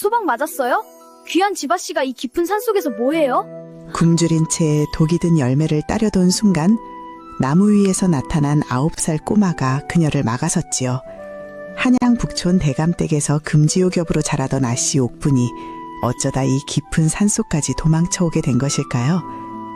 소방 맞았어요? 귀한 지바씨가 이 깊은 산속에서 뭐해요? 굶주린 채 독이 든 열매를 따려던 순간 나무 위에서 나타난 9살 꼬마가 그녀를 막아섰지요. 한양 북촌 대감댁에서 금지옥엽으로 자라던 아씨 옥분이 어쩌다 이 깊은 산속까지 도망쳐오게 된 것일까요?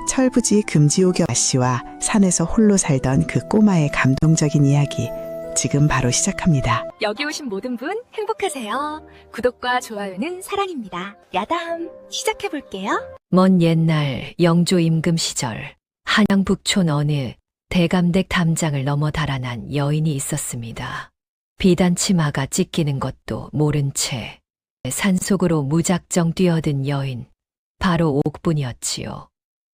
철부지 금지옥엽 아씨와 산에서 홀로 살던 그 꼬마의 감동적인 이야기, 지금 바로 시작합니다. 여기 오신 모든 분 행복하세요. 구독과 좋아요는 사랑입니다. 야담 시작해볼게요. 먼 옛날 영조 임금 시절 한양 북촌 어느 대감댁 담장을 넘어 달아난 여인이 있었습니다. 비단 치마가 찢기는 것도 모른 채 산속으로 무작정 뛰어든 여인, 바로 옥분이었지요.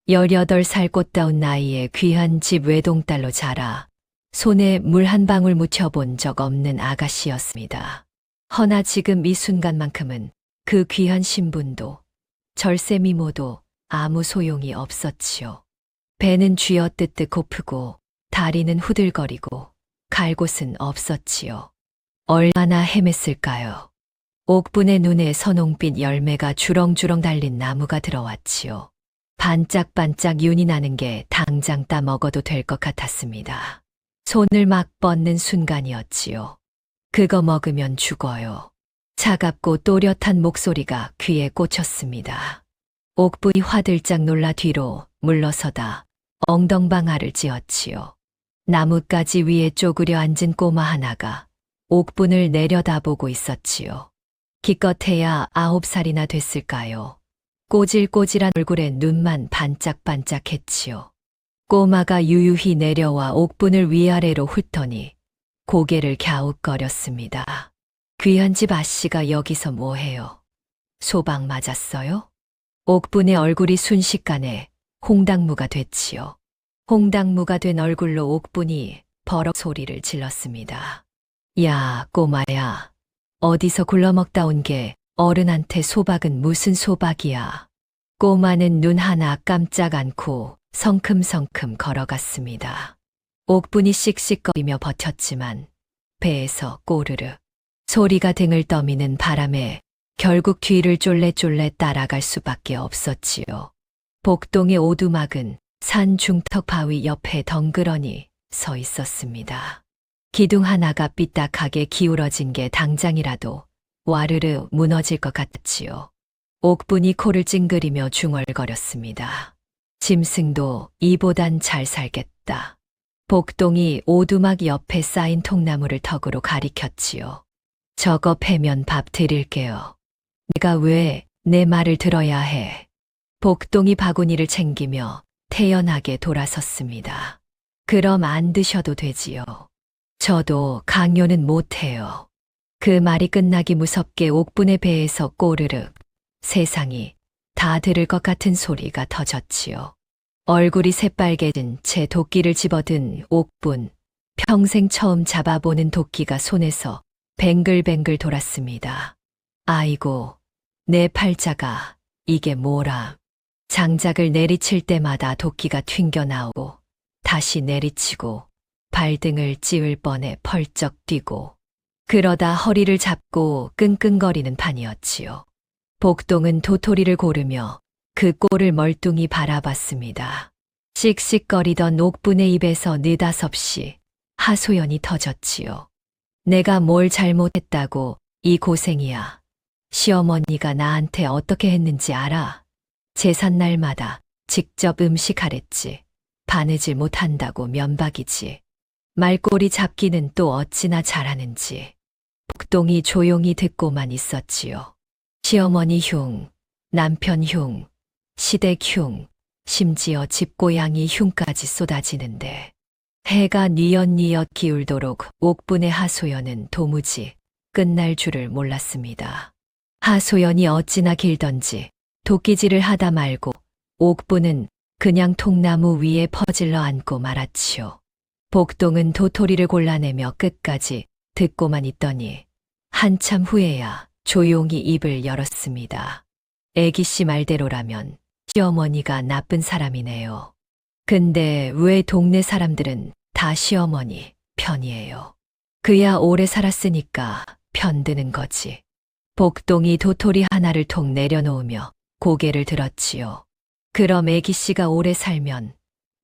18살 꽃다운 나이에 귀한 집 외동딸로 자라 손에 물 한 방울 묻혀본 적 없는 아가씨였습니다. 허나 지금 이 순간만큼은 그 귀한 신분도 절세 미모도 아무 소용이 없었지요. 배는 쥐어뜯듯 고프고 다리는 후들거리고 갈 곳은 없었지요. 얼마나 헤맸을까요? 옥분의 눈에 선홍빛 열매가 주렁주렁 달린 나무가 들어왔지요. 반짝반짝 윤이 나는 게 당장 따 먹어도 될 것 같았습니다. 손을 막 뻗는 순간이었지요. 그거 먹으면 죽어요. 차갑고 또렷한 목소리가 귀에 꽂혔습니다. 옥분이 화들짝 놀라 뒤로 물러서다 엉덩방아를 찧었지요. 나뭇가지 위에 쪼그려 앉은 꼬마 하나가 옥분을 내려다보고 있었지요. 기껏해야 9살이나 됐을까요? 꼬질꼬질한 얼굴에 눈만 반짝반짝했지요. 꼬마가 유유히 내려와 옥분을 위아래로 훑더니 고개를 갸웃거렸습니다. 귀한 집 아씨가 여기서 뭐해요? 소방 맞았어요? 옥분의 얼굴이 순식간에 홍당무가 됐지요. 홍당무가 된 얼굴로 옥분이 버럭 소리를 질렀습니다. 야, 꼬마야. 어디서 굴러먹다 온 게 어른한테 소박은 무슨 소박이야. 꼬마는 눈 하나 깜짝 않고 성큼성큼 걸어갔습니다. 옥분이 씩씩거리며 버텼지만 배에서 꼬르르 소리가 등을 떠미는 바람에 결국 뒤를 쫄래쫄래 따라갈 수밖에 없었지요. 복동의 오두막은 산 중턱 바위 옆에 덩그러니 서 있었습니다. 기둥 하나가 삐딱하게 기울어진 게 당장이라도 와르르 무너질 것 같았지요. 옥분이 코를 찡그리며 중얼거렸습니다. 짐승도 이보단 잘 살겠다. 복동이 오두막 옆에 쌓인 통나무를 턱으로 가리켰지요. 저거 패면 밥 드릴게요. 내가 왜 내 말을 들어야 해? 복동이 바구니를 챙기며 태연하게 돌아섰습니다. 그럼 안 드셔도 되지요. 저도 강요는 못해요. 그 말이 끝나기 무섭게 옥분의 배에서 꼬르륵 세상이 다 들을 것 같은 소리가 터졌지요. 얼굴이 새빨개진 채 도끼를 집어든 옥분. 평생 처음 잡아보는 도끼가 손에서 뱅글뱅글 돌았습니다. 아이고, 내 팔자가 이게 뭐라. 장작을 내리칠 때마다 도끼가 튕겨나오고 다시 내리치고 발등을 찌을 뻔해 펄쩍 뛰고 그러다 허리를 잡고 끙끙거리는 판이었지요. 복동은 도토리를 고르며 그 꼴을 멀뚱히 바라봤습니다. 씩씩거리던 옥분의 입에서 느닷없이 하소연이 터졌지요. 내가 뭘 잘못했다고 이 고생이야. 시어머니가 나한테 어떻게 했는지 알아? 제삿날마다 직접 음식하랬지. 바느질 못한다고 면박이지. 말꼬리 잡기는 또 어찌나 잘하는지. 복동이 조용히 듣고만 있었지요. 시어머니 흉, 남편 흉, 시댁 흉, 심지어 집고양이 흉까지 쏟아지는데 해가 뉘엿뉘엿 기울도록 옥분의 하소연은 도무지 끝날 줄을 몰랐습니다. 하소연이 어찌나 길던지 도끼질을 하다 말고 옥분은 그냥 통나무 위에 퍼질러 앉고 말았지요. 복동은 도토리를 골라내며 끝까지 듣고만 있더니 한참 후에야 조용히 입을 열었습니다. 애기씨 말대로라면 시어머니가 나쁜 사람이네요. 근데 왜 동네 사람들은 다 시어머니 편이에요? 그야 오래 살았으니까 편드는 거지. 복동이 도토리 하나를 톡 내려놓으며 고개를 들었지요. 그럼 애기씨가 오래 살면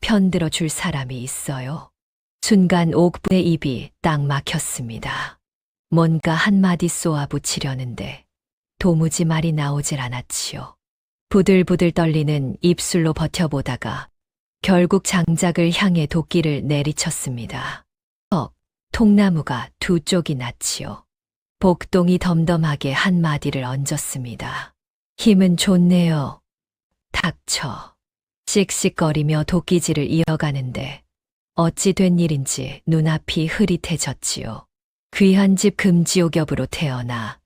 편들어 줄 사람이 있어요. 순간 옥분의 입이 딱 막혔습니다. 뭔가 한마디 쏘아붙이려는데 도무지 말이 나오질 않았지요. 부들부들 떨리는 입술로 버텨보다가 결국 장작을 향해 도끼를 내리쳤습니다. 통나무가 두 쪽이 났지요. 복동이 덤덤하게 한마디를 얹었습니다. 힘은 좋네요. 닥쳐. 씩씩거리며 도끼질을 이어가는데 어찌 된 일인지 눈앞이 흐릿해졌지요. 귀한 집 금지옥엽으로 태어나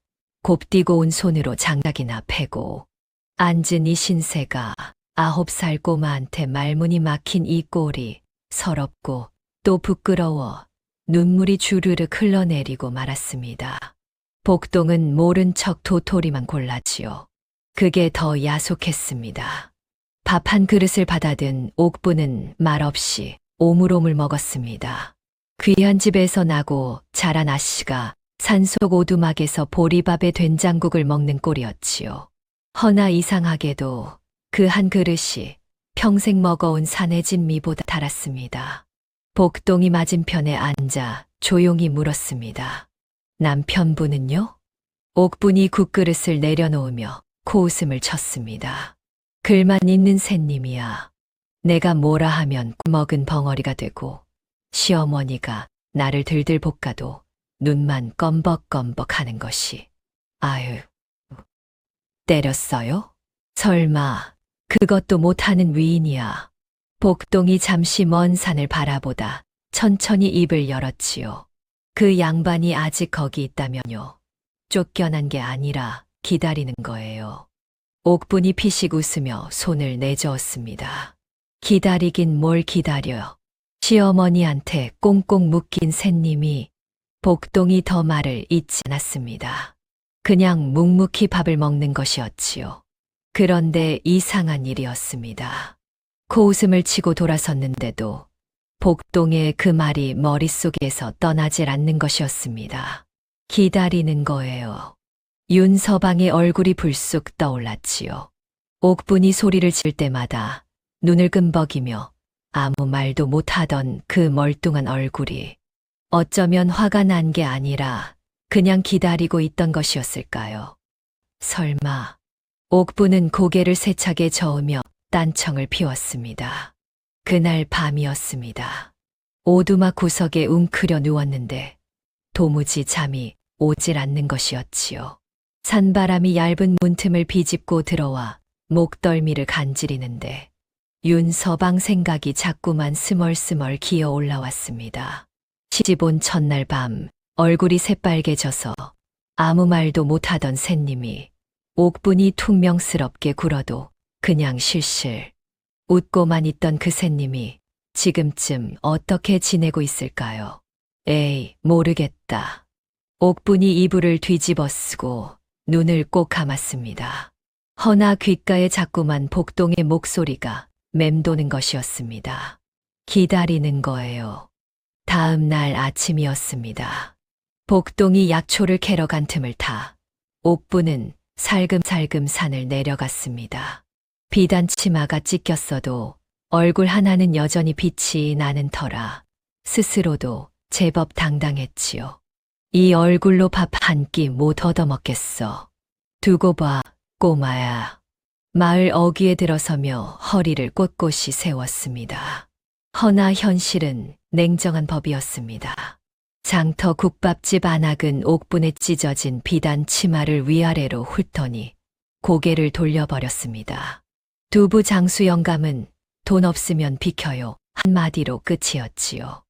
곱디고 온 손으로 장작이나 패고 앉은 이 신세가 9살 꼬마한테 말문이 막힌 이 꼴이 서럽고 또 부끄러워 눈물이 주르륵 흘러내리고 말았습니다. 복동은 모른 척 도토리만 골랐지요. 그게 더 야속했습니다. 밥 한 그릇을 받아든 옥부는 말없이 오물오물 먹었습니다. 귀한 집에서 나고 자란 아씨가 산속 오두막에서 보리밥에 된장국을 먹는 꼴이었지요. 허나 이상하게도 그 한 그릇이 평생 먹어온 산해진 미보다 달았습니다. 복동이 맞은편에 앉아 조용히 물었습니다. 남편분은요? 옥분이 국그릇을 내려놓으며 코웃음을 쳤습니다. 글만 있는 샌님이야. 내가 뭐라 하면 먹은 벙어리가 되고 시어머니가 나를 들들 볶아도 눈만 껌벅껌벅 하는 것이. 아유, 때렸어요? 설마 그것도 못하는 위인이야. 복동이 잠시 먼 산을 바라보다 천천히 입을 열었지요. 그 양반이 아직 거기 있다면요. 쫓겨난 게 아니라 기다리는 거예요. 옥분이 피식 웃으며 손을 내저었습니다. 기다리긴 뭘 기다려. 시어머니한테 꽁꽁 묶인 샌님이. 복동이 더 말을 잇지 않았습니다. 그냥 묵묵히 밥을 먹는 것이었지요. 그런데 이상한 일이었습니다. 코웃음을 치고 돌아섰는데도 복동의 그 말이 머릿속에서 떠나질 않는 것이었습니다. 기다리는 거예요. 윤서방의 얼굴이 불쑥 떠올랐지요. 옥분이 소리를 칠 때마다 눈을 끔벅이며 아무 말도 못하던 그 멀뚱한 얼굴이 어쩌면 화가 난 게 아니라 그냥 기다리고 있던 것이었을까요? 설마. 옥분은 고개를 세차게 저으며 딴청을 피웠습니다. 그날 밤이었습니다. 오두막 구석에 웅크려 누웠는데 도무지 잠이 오질 않는 것이었지요. 산바람이 얇은 문틈을 비집고 들어와 목덜미를 간지리는데 윤서방 생각이 자꾸만 스멀스멀 기어 올라왔습니다. 시집 온 첫날 밤 얼굴이 새빨개져서 아무 말도 못하던 샌님이 옥분이 퉁명스럽게 굴어도 그냥 실실 웃고만 있던 그 샌님이 지금쯤 어떻게 지내고 있을까요? 에이, 모르겠다. 옥분이 이불을 뒤집어 쓰고 눈을 꼭 감았습니다. 허나 귓가에 자꾸만 복동의 목소리가 맴도는 것이었습니다. 기다리는 거예요. 다음 날 아침이었습니다. 복동이 약초를 캐러 간 틈을 타 옥분은 살금살금 산을 내려갔습니다. 비단 치마가 찢겼어도 얼굴 하나는 여전히 빛이 나는 터라 스스로도 제법 당당했지요. 이 얼굴로 밥 한 끼 못 얻어먹겠어. 두고 봐, 꼬마야. 마을 어귀에 들어서며 허리를 꼿꼿이 세웠습니다. 허나 현실은 냉정한 법이었습니다. 장터 국밥집 안악은 옥분에 찢어진 비단 치마를 위아래로 훑더니 고개를 돌려버렸습니다. 두부 장수 영감은 돈 없으면 비켜요 한마디로 끝이었지요.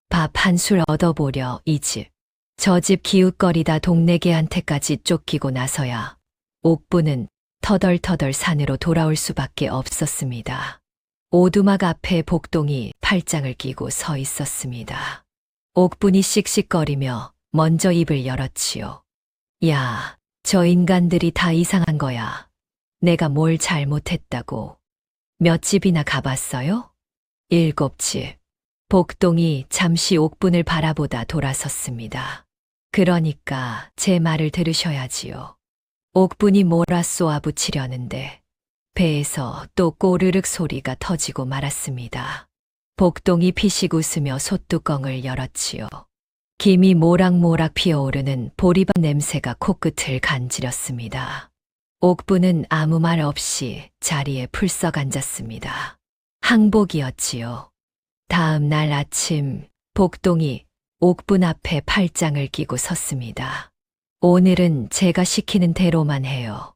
밥 한 술 얻어보려 이 집. 저 집 기웃거리다 동네 개한테까지 쫓기고 나서야 옥분은 터덜터덜 산으로 돌아올 수밖에 없었습니다. 오두막 앞에 복동이 팔짱을 끼고 서 있었습니다. 옥분이 씩씩거리며 먼저 입을 열었지요. 야, 저 인간들이 다 이상한 거야. 내가 뭘 잘못했다고. 몇 집이나 가봤어요? 7집. 복동이 잠시 옥분을 바라보다 돌아섰습니다. 그러니까 제 말을 들으셔야지요. 옥분이 몰아 쏘아붙이려는데 배에서 또 꼬르륵 소리가 터지고 말았습니다. 복동이 피식 웃으며 솥뚜껑을 열었지요. 김이 모락모락 피어오르는 보리밥 냄새가 코끝을 간지렸습니다. 옥분은 아무 말 없이 자리에 풀썩 앉았습니다. 항복이었지요. 다음 날 아침 복동이 옥분 앞에 팔짱을 끼고 섰습니다. 오늘은 제가 시키는 대로만 해요.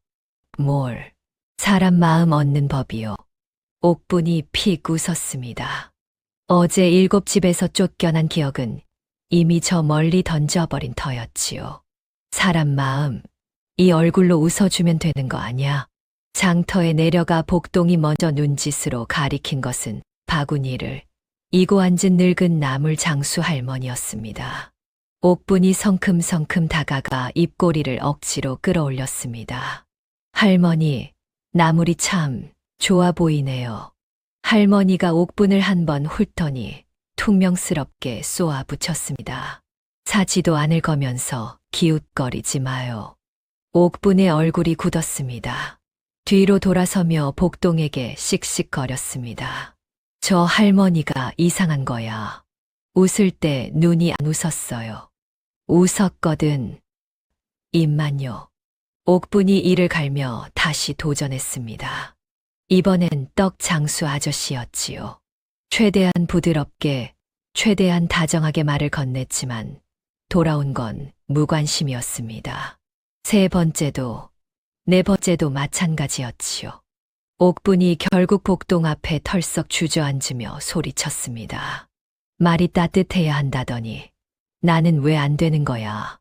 뭘? 사람 마음 얻는 법이요. 옥분이 픽 웃었습니다. 어제 7집에서 쫓겨난 기억은 이미 저 멀리 던져버린 터였지요. 사람 마음, 이 얼굴로 웃어주면 되는 거 아냐? 장터에 내려가 복동이 먼저 눈짓으로 가리킨 것은 바구니를 이고 앉은 늙은 나물 장수 할머니였습니다. 옥분이 성큼성큼 다가가 입꼬리를 억지로 끌어올렸습니다. 할머니, 나물이 참 좋아 보이네요. 할머니가 옥분을 한번 훑더니 퉁명스럽게 쏘아 붙였습니다. 사지도 않을 거면서 기웃거리지 마요. 옥분의 얼굴이 굳었습니다. 뒤로 돌아서며 복동에게 씩씩거렸습니다. 저 할머니가 이상한 거야. 웃을 때 눈이 안 웃었어요. 웃었거든. 입만요. 옥분이 이를 갈며 다시 도전했습니다. 이번엔 떡 장수 아저씨였지요. 최대한 부드럽게, 최대한 다정하게 말을 건넸지만 돌아온 건 무관심이었습니다. 세 번째도, 네 번째도 마찬가지였지요. 옥분이 결국 복동 앞에 털썩 주저앉으며 소리쳤습니다. 말이 따뜻해야 한다더니 나는 왜 안 되는 거야.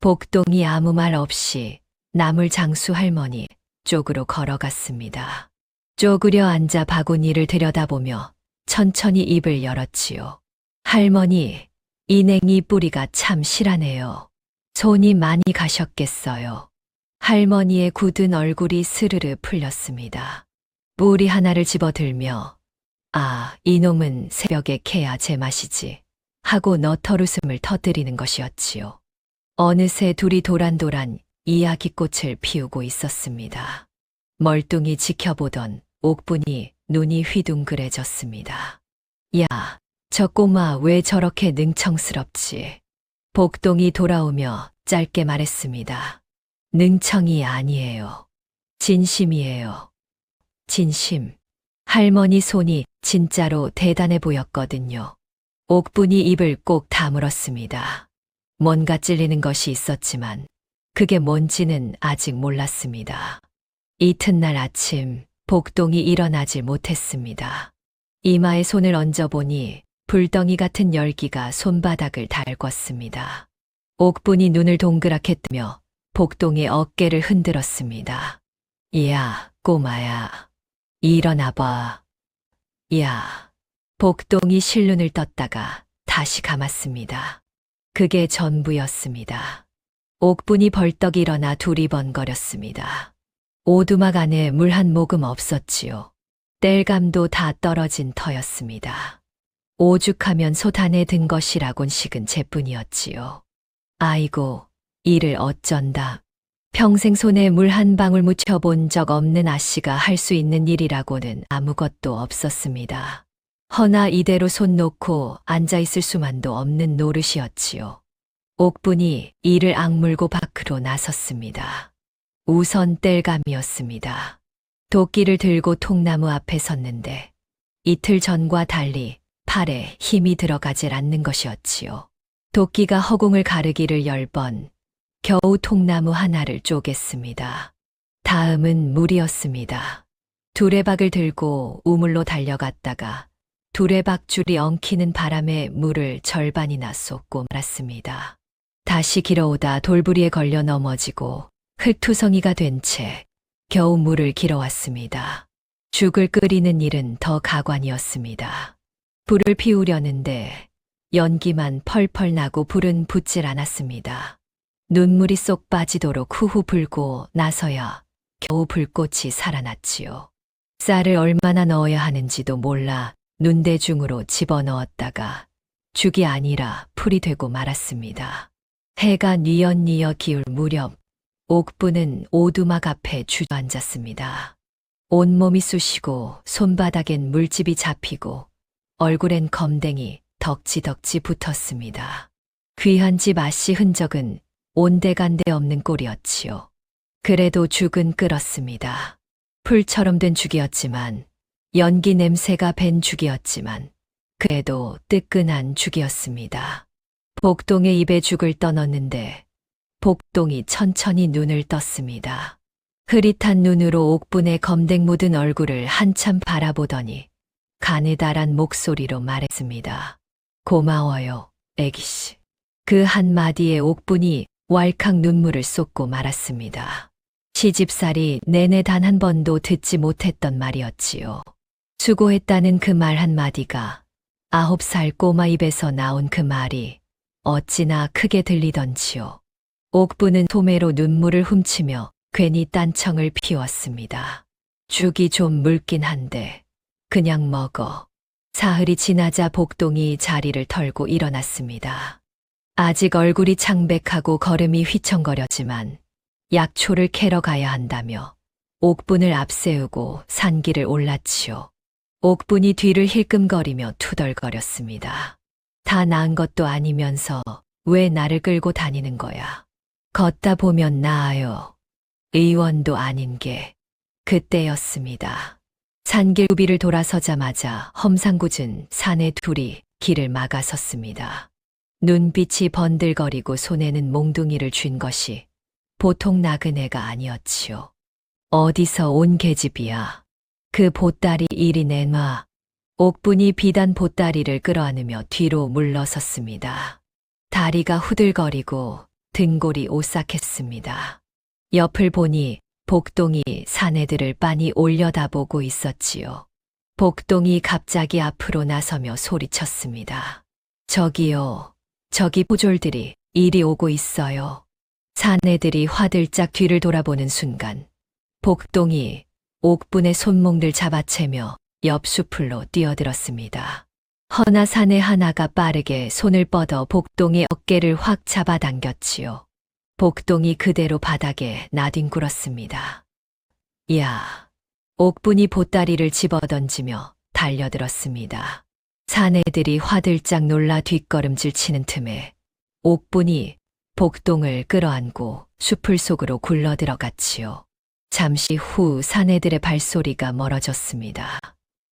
복동이 아무 말 없이 나물 장수 할머니 쪽으로 걸어갔습니다. 쪼그려 앉아 바구니를 들여다보며 천천히 입을 열었지요. 할머니, 이 냉이 뿌리가 참 실하네요. 손이 많이 가셨겠어요. 할머니의 굳은 얼굴이 스르르 풀렸습니다. 뿌리 하나를 집어들며 아, 이놈은 새벽에 캐야 제맛이지 하고 너털웃음을 터뜨리는 것이었지요. 어느새 둘이 도란도란 이야기꽃을 피우고 있었습니다. 멀뚱히 지켜보던 옥분이 눈이 휘둥그레졌습니다. 야, 저 꼬마 왜 저렇게 능청스럽지? 복동이 돌아오며 짧게 말했습니다. 능청이 아니에요. 진심이에요. 진심. 할머니 손이 진짜로 대단해 보였거든요. 옥분이 입을 꼭 다물었습니다. 뭔가 찔리는 것이 있었지만 그게 뭔지는 아직 몰랐습니다. 이튿날 아침 복동이 일어나질 못했습니다. 이마에 손을 얹어보니 불덩이 같은 열기가 손바닥을 달궜습니다. 옥분이 눈을 동그랗게 뜨며 복동의 어깨를 흔들었습니다. 야, 꼬마야. 일어나봐. 야. 복동이 실눈을 떴다가 다시 감았습니다. 그게 전부였습니다. 옥분이 벌떡 일어나 두리번거렸습니다. 오두막 안에 물 한 모금 없었지요. 땔감도 다 떨어진 터였습니다. 오죽하면 솥 안에 든 것이라곤 식은 재뿐이었지요. 아이고, 이를 어쩐다. 평생 손에 물 한 방울 묻혀본 적 없는 아씨가 할 수 있는 일이라고는 아무것도 없었습니다. 허나 이대로 손 놓고 앉아있을 수만도 없는 노릇이었지요. 옥분이 이를 악물고 밖으로 나섰습니다. 우선 땔감이었습니다. 도끼를 들고 통나무 앞에 섰는데 이틀 전과 달리 팔에 힘이 들어가질 않는 것이었지요. 도끼가 허공을 가르기를 10번, 겨우 통나무 하나를 쪼갰습니다. 다음은 물이었습니다. 두레박을 들고 우물로 달려갔다가 두레박줄이 엉키는 바람에 물을 절반이나 쏟고 말았습니다. 다시 길어오다 돌부리에 걸려 넘어지고 흙투성이가 된 채 겨우 물을 길어왔습니다. 죽을 끓이는 일은 더 가관이었습니다. 불을 피우려는데 연기만 펄펄 나고 불은 붙질 않았습니다. 눈물이 쏙 빠지도록 후후 불고 나서야 겨우 불꽃이 살아났지요. 쌀을 얼마나 넣어야 하는지도 몰라 눈대중으로 집어넣었다가 죽이 아니라 풀이 되고 말았습니다. 해가 뉘엿뉘엿 기울 무렵 옥부는 오두막 앞에 주저앉았습니다. 온몸이 쑤시고 손바닥엔 물집이 잡히고 얼굴엔 검댕이 덕지덕지 붙었습니다. 귀한 집 아씨 흔적은 온데간데 없는 꼴이었지요. 그래도 죽은 끓었습니다. 풀처럼 된 죽이었지만, 연기 냄새가 밴 죽이었지만, 그래도 뜨끈한 죽이었습니다. 복동의 입에 죽을 떠넣는데 복동이 천천히 눈을 떴습니다. 흐릿한 눈으로 옥분의 검댕 묻은 얼굴을 한참 바라보더니 가느다란 목소리로 말했습니다. 고마워요, 애기씨. 그 한마디에 옥분이 왈칵 눈물을 쏟고 말았습니다. 시집살이 내내 단 한 번도 듣지 못했던 말이었지요. 수고했다는 그 말 한마디가 9살 꼬마 입에서 나온 그 말이 어찌나 크게 들리던지요. 옥부는 소매로 눈물을 훔치며 괜히 딴청을 피웠습니다. 죽이 좀 묽긴 한데 그냥 먹어. 사흘이 지나자 복동이 자리를 털고 일어났습니다. 아직 얼굴이 창백하고 걸음이 휘청거렸지만 약초를 캐러 가야 한다며 옥분을 앞세우고 산길을 올랐지요. 옥분이 뒤를 힐끔거리며 투덜거렸습니다. 다 나은 것도 아니면서 왜 나를 끌고 다니는 거야. 걷다 보면 나아요. 의원도 아닌 게 그때였습니다. 산길구비를 돌아서자마자 험상궂은 산에 둘이 길을 막아섰습니다. 눈빛이 번들거리고 손에는 몽둥이를 쥔 것이 보통 나그네가 아니었지요. 어디서 온 계집이야. 그 보따리 이리 내놔. 옥분이 비단 보따리를 끌어안으며 뒤로 물러섰습니다. 다리가 후들거리고 등골이 오싹했습니다. 옆을 보니 복동이 사내들을 빤히 올려다보고 있었지요. 복동이 갑자기 앞으로 나서며 소리쳤습니다. 저기요, 저기 포졸들이 이리 오고 있어요. 사내들이 화들짝 뒤를 돌아보는 순간 복동이 옥분의 손목을 잡아채며 옆 수풀로 뛰어들었습니다. 허나 사내 하나가 빠르게 손을 뻗어 복동의 어깨를 확 잡아당겼지요. 복동이 그대로 바닥에 나뒹굴었습니다. 야! 옥분이 보따리를 집어던지며 달려들었습니다. 사내들이 화들짝 놀라 뒷걸음질 치는 틈에 옥분이 복동을 끌어안고 수풀 속으로 굴러 들어갔지요. 잠시 후 사내들의 발소리가 멀어졌습니다.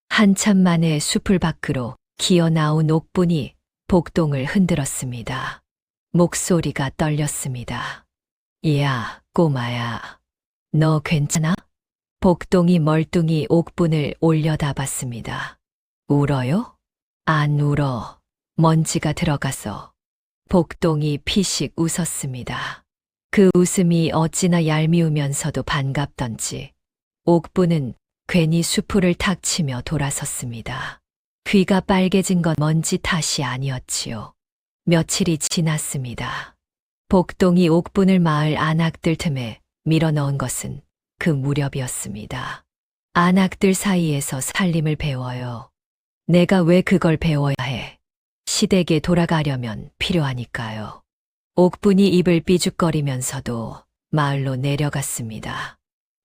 한참 만에 수풀 밖으로 기어 나온 옥분이 복동을 흔들었습니다. 목소리가 떨렸습니다. 야, 꼬마야. 너 괜찮아? 복동이 멀뚱히 옥분을 올려다봤습니다. 울어요? 안 울어. 먼지가 들어가서. 복동이 피식 웃었습니다. 그 웃음이 어찌나 얄미우면서도 반갑던지 옥분은 괜히 수풀을 탁 치며 돌아섰습니다. 귀가 빨개진 건 먼지 탓이 아니었지요. 며칠이 지났습니다. 복동이 옥분을 마을 안악들 틈에 밀어넣은 것은 그 무렵이었습니다. 안악들 사이에서 살림을 배워요. 내가 왜 그걸 배워야 해? 시댁에 돌아가려면 필요하니까요. 옥분이 입을 삐죽거리면서도 마을로 내려갔습니다.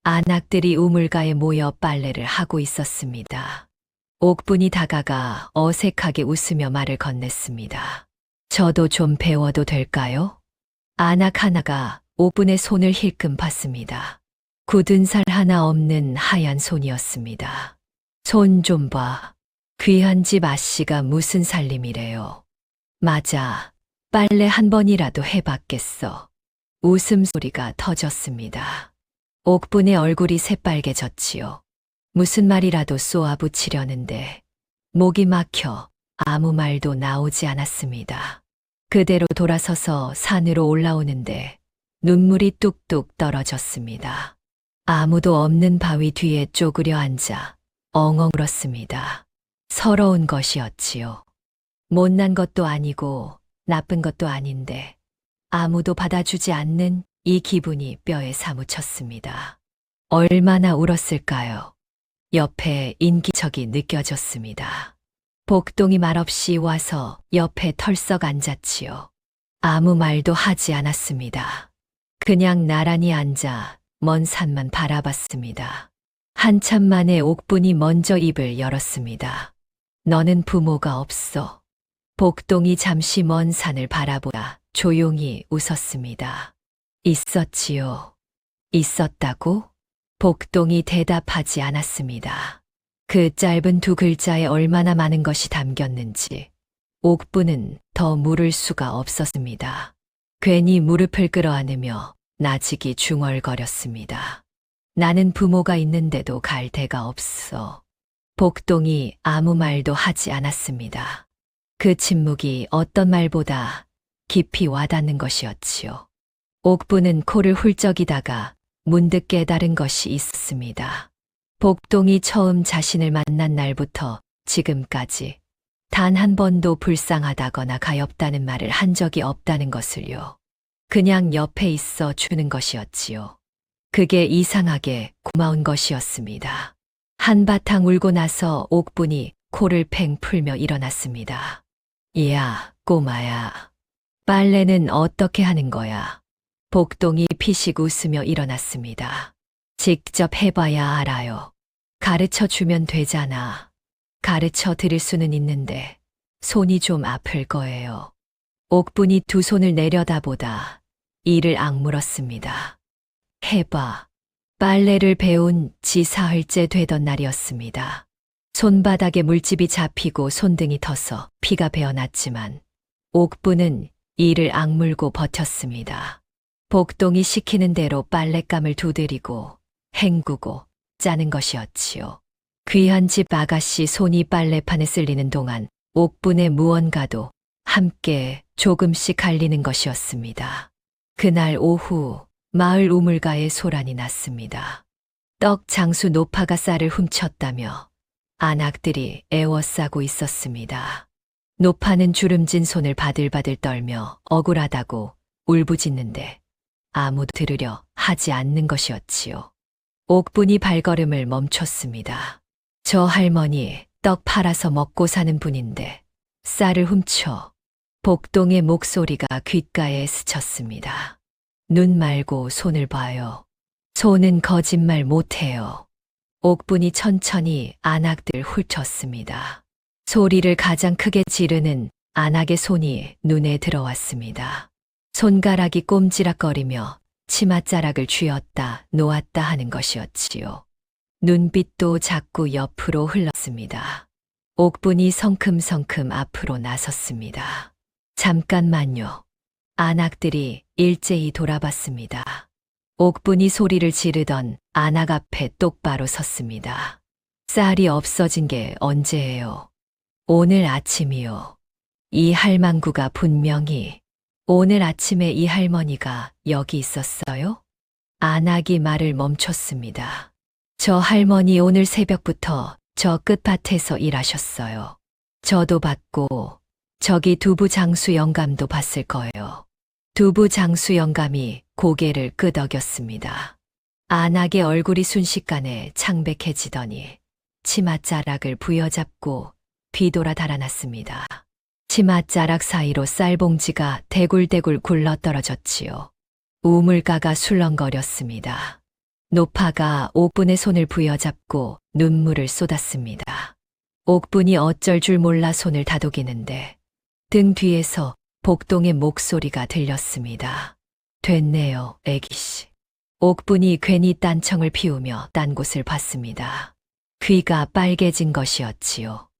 안악들이 우물가에 모여 빨래를 하고 있었습니다. 옥분이 다가가 어색하게 웃으며 말을 건넸습니다. 저도 좀 배워도 될까요? 안악 하나가 옥분의 손을 힐끔 봤습니다. 굳은 살 하나 없는 하얀 손이었습니다. 손 좀 봐. 귀한 집 아씨가 무슨 살림이래요. 맞아. 빨래 한 번이라도 해봤겠어. 웃음소리가 터졌습니다. 옥분의 얼굴이 새빨개졌지요. 무슨 말이라도 쏘아붙이려는데 목이 막혀 아무 말도 나오지 않았습니다. 그대로 돌아서서 산으로 올라오는데 눈물이 뚝뚝 떨어졌습니다. 아무도 없는 바위 뒤에 쪼그려 앉아 엉엉 울었습니다. 서러운 것이었지요. 못난 것도 아니고 나쁜 것도 아닌데 아무도 받아주지 않는 이 기분이 뼈에 사무쳤습니다. 얼마나 울었을까요? 옆에 인기척이 느껴졌습니다. 복동이 말없이 와서 옆에 털썩 앉았지요. 아무 말도 하지 않았습니다. 그냥 나란히 앉아 먼 산만 바라봤습니다. 한참 만에 옥분이 먼저 입을 열었습니다. 너는 부모가 없어. 복동이 잠시 먼 산을 바라보다 조용히 웃었습니다. 있었지요. 있었다고? 복동이 대답하지 않았습니다. 그 짧은 두 글자에 얼마나 많은 것이 담겼는지 옥분은 더 물을 수가 없었습니다. 괜히 무릎을 끌어안으며 나직이 중얼거렸습니다. 나는 부모가 있는데도 갈 데가 없어. 복동이 아무 말도 하지 않았습니다. 그 침묵이 어떤 말보다 깊이 와닿는 것이었지요. 옥분은 코를 훌쩍이다가 문득 깨달은 것이 있었습니다. 복동이 처음 자신을 만난 날부터 지금까지 단 한 번도 불쌍하다거나 가엾다는 말을 한 적이 없다는 것을요. 그냥 옆에 있어 주는 것이었지요. 그게 이상하게 고마운 것이었습니다. 한바탕 울고 나서 옥분이 코를 팽 풀며 일어났습니다. 야, 꼬마야. 빨래는 어떻게 하는 거야? 복동이 피식 웃으며 일어났습니다. 직접 해봐야 알아요. 가르쳐 주면 되잖아. 가르쳐 드릴 수는 있는데 손이 좀 아플 거예요. 옥분이 두 손을 내려다보다 이를 악물었습니다. 해봐. 빨래를 배운 지 사흘째 되던 날이었습니다. 손바닥에 물집이 잡히고 손등이 터서 피가 배어났지만 옥분은 이를 악물고 버텼습니다. 복동이 시키는 대로 빨랫감을 두드리고 헹구고 짜는 것이었지요. 귀한 집 아가씨 손이 빨래판에 쓸리는 동안 옥분의 무언가도 함께 조금씩 갈리는 것이었습니다. 그날 오후 마을 우물가에 소란이 났습니다. 떡 장수 노파가 쌀을 훔쳤다며 안악들이 애워싸고 있었습니다. 노파는 주름진 손을 바들바들 떨며 억울하다고 울부짖는데 아무도 들으려 하지 않는 것이었지요. 옥분이 발걸음을 멈췄습니다. 저 할머니 떡 팔아서 먹고 사는 분인데 쌀을 훔쳐. 복동의 목소리가 귓가에 스쳤습니다. 눈 말고 손을 봐요. 손은 거짓말 못해요. 옥분이 천천히 안악들 훑었습니다. 소리를 가장 크게 지르는 안악의 손이 눈에 들어왔습니다. 손가락이 꼼지락거리며 치맛자락을 쥐었다 놓았다 하는 것이었지요. 눈빛도 자꾸 옆으로 흘렀습니다. 옥분이 성큼성큼 앞으로 나섰습니다. 잠깐만요. 안악들이 일제히 돌아봤습니다. 옥분이 소리를 지르던 안악 앞에 똑바로 섰습니다. 쌀이 없어진 게 언제예요? 오늘 아침이요. 이 할망구가 분명히 오늘 아침에 이 할머니가 여기 있었어요? 안악이 말을 멈췄습니다. 저 할머니 오늘 새벽부터 저 끝밭에서 일하셨어요. 저도 봤고 저기 두부 장수 영감도 봤을 거예요. 두부 장수 영감이 고개를 끄덕였습니다. 안악의 얼굴이 순식간에 창백해지더니 치맛자락을 부여잡고 뒤돌아 달아났습니다. 치맛자락 사이로 쌀봉지가 대굴대굴 굴러떨어졌지요. 우물가가 술렁거렸습니다. 노파가 옥분의 손을 부여잡고 눈물을 쏟았습니다. 옥분이 어쩔 줄 몰라 손을 다독이는데 등 뒤에서 복동의 목소리가 들렸습니다. 됐네요, 애기씨. 옥분이 괜히 딴청을 피우며 딴 곳을 봤습니다. 귀가 빨개진 것이었지요.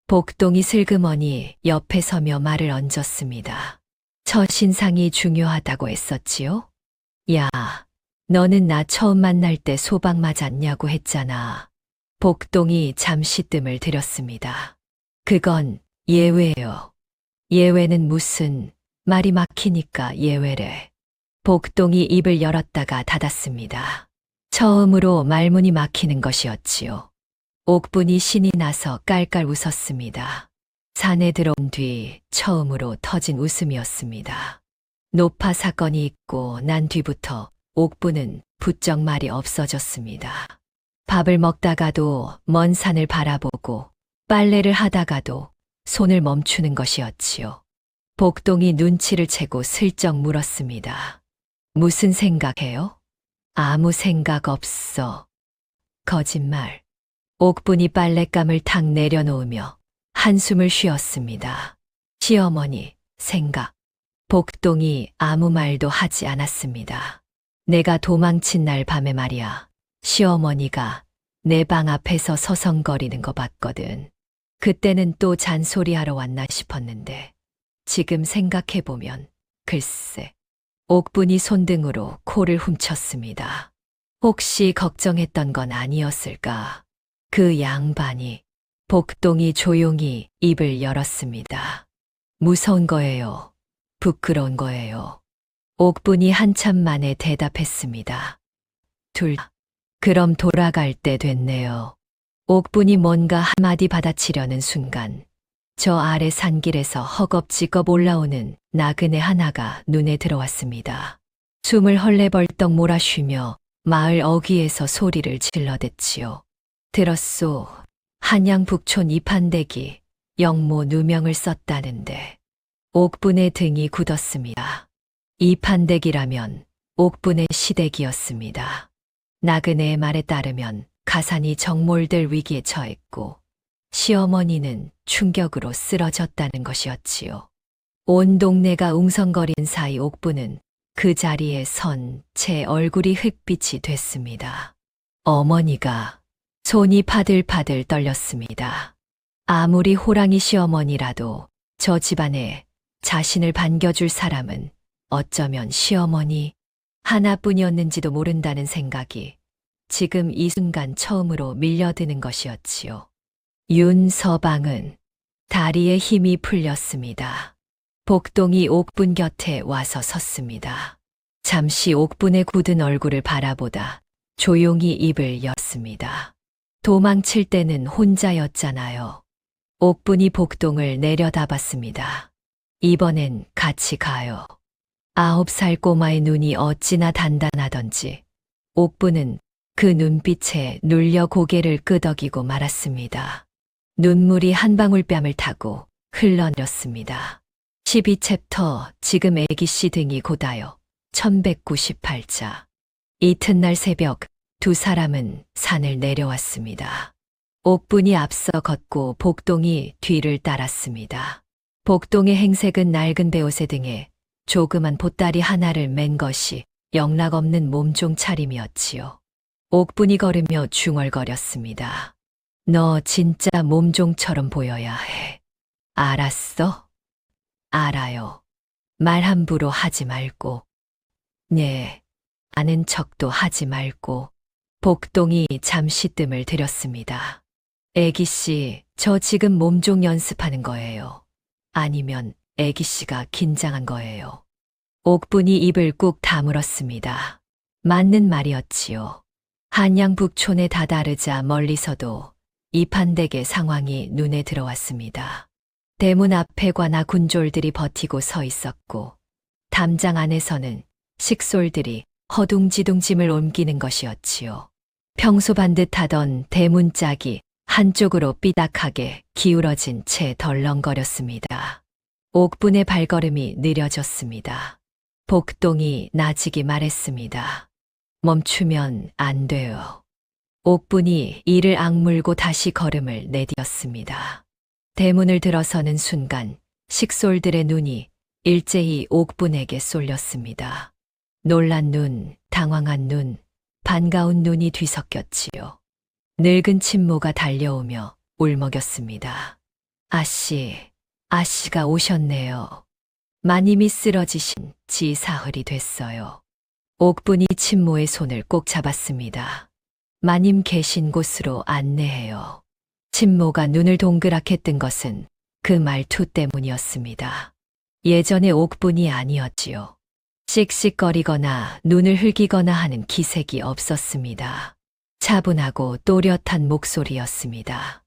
복동이 슬그머니 옆에 서며 말을 얹었습니다. 첫인상이 중요하다고 했었지요? 야, 너는 나 처음 만날 때 소방 맞았냐고 했잖아. 복동이 잠시 뜸을 들였습니다. 그건 예외요. 예외는 무슨, 말이 막히니까 예외래. 복동이 입을 열었다가 닫았습니다. 처음으로 말문이 막히는 것이었지요. 옥분이 신이 나서 깔깔 웃었습니다. 산에 들어온 뒤 처음으로 터진 웃음이었습니다. 노파 사건이 있고 난 뒤부터 옥분은 부쩍 말이 없어졌습니다. 밥을 먹다가도 먼 산을 바라보고 빨래를 하다가도 손을 멈추는 것이었지요. 복동이 눈치를 채고 슬쩍 물었습니다. 무슨 생각해요? 아무 생각 없어. 거짓말. 옥분이 빨랫감을 탁 내려놓으며 한숨을 쉬었습니다. 시어머니, 생각. 복동이 아무 말도 하지 않았습니다. 내가 도망친 날 밤에 말이야. 시어머니가 내 방 앞에서 서성거리는 거 봤거든. 그때는 또 잔소리하러 왔나 싶었는데 지금 생각해보면 글쎄. 옥분이 손등으로 코를 훔쳤습니다. 혹시 걱정했던 건 아니었을까? 그 양반이. 복동이 조용히 입을 열었습니다. 무서운 거예요. 부끄러운 거예요. 옥분이 한참 만에 대답했습니다. 둘 다. 그럼 돌아갈 때 됐네요. 옥분이 뭔가 한마디 받아치려는 순간 저 아래 산길에서 허겁지겁 올라오는 나그네 하나가 눈에 들어왔습니다. 숨을 헐레벌떡 몰아쉬며 마을 어귀에서 소리를 질러댔지요. 들었소. 한양 북촌 이판대기 영모 누명을 썼다는데. 옥분의 등이 굳었습니다. 이판대기라면 옥분의 시댁이었습니다. 나그네의 말에 따르면 가산이 정몰될 위기에 처했고 시어머니는 충격으로 쓰러졌다는 것이었지요. 온 동네가 웅성거린 사이 옥분은 그 자리에 선 제 얼굴이 흙빛이 됐습니다. 어머니가 손이 파들파들 떨렸습니다. 아무리 호랑이 시어머니라도 저 집안에 자신을 반겨줄 사람은 어쩌면 시어머니 하나뿐이었는지도 모른다는 생각이 지금 이 순간 처음으로 밀려드는 것이었지요. 윤서방은 다리에 힘이 풀렸습니다. 복동이 옥분 곁에 와서 섰습니다. 잠시 옥분의 굳은 얼굴을 바라보다 조용히 입을 였습니다. 도망칠 때는 혼자였잖아요. 옥분이 복동을 내려다봤습니다. 이번엔 같이 가요. 9살 꼬마의 눈이 어찌나 단단하던지 옥분은 그 눈빛에 눌려 고개를 끄덕이고 말았습니다. 눈물이 한 방울뺨을 타고 흘러내렸습니다. 12챕터 지금 애기씨 등이 고다요. 1198자. 이튿날 새벽 두 사람은 산을 내려왔습니다. 옥분이 앞서 걷고 복동이 뒤를 따랐습니다. 복동의 행색은 낡은 베옷의 등에 조그만 보따리 하나를 맨 것이 영락없는 몸종 차림이었지요. 옥분이 걸으며 중얼거렸습니다. 너 진짜 몸종처럼 보여야 해. 알았어? 알아요. 말 함부로 하지 말고. 네, 아는 척도 하지 말고. 복동이 잠시 뜸을 들였습니다. 애기씨, 저 지금 몸종 연습하는 거예요. 아니면 애기씨가 긴장한 거예요. 옥분이 입을 꾹 다물었습니다. 맞는 말이었지요. 한양 북촌에 다다르자 멀리서도 이판댁의 상황이 눈에 들어왔습니다. 대문 앞에 관아 군졸들이 버티고 서 있었고 담장 안에서는 식솔들이 허둥지둥 짐을 옮기는 것이었지요. 평소 반듯하던 대문 짝이 한쪽으로 삐딱하게 기울어진 채 덜렁거렸습니다. 옥분의 발걸음이 느려졌습니다. 복동이 나지기 말했습니다. 멈추면 안 돼요. 옥분이 이를 악물고 다시 걸음을 내디뎠습니다. 대문을 들어서는 순간 식솔들의 눈이 일제히 옥분에게 쏠렸습니다. 놀란 눈, 당황한 눈, 반가운 눈이 뒤섞였지요. 늙은 친모가 달려오며 울먹였습니다. 아씨가 오셨네요. 마님이 쓰러지신 지 사흘이 됐어요. 옥분이 친모의 손을 꼭 잡았습니다. 마님 계신 곳으로 안내해요. 친모가 눈을 동그랗게 뜬 것은 그 말투 때문이었습니다. 예전의 옥분이 아니었지요. 씩씩거리거나 눈을 흘기거나 하는 기색이 없었습니다. 차분하고 또렷한 목소리였습니다.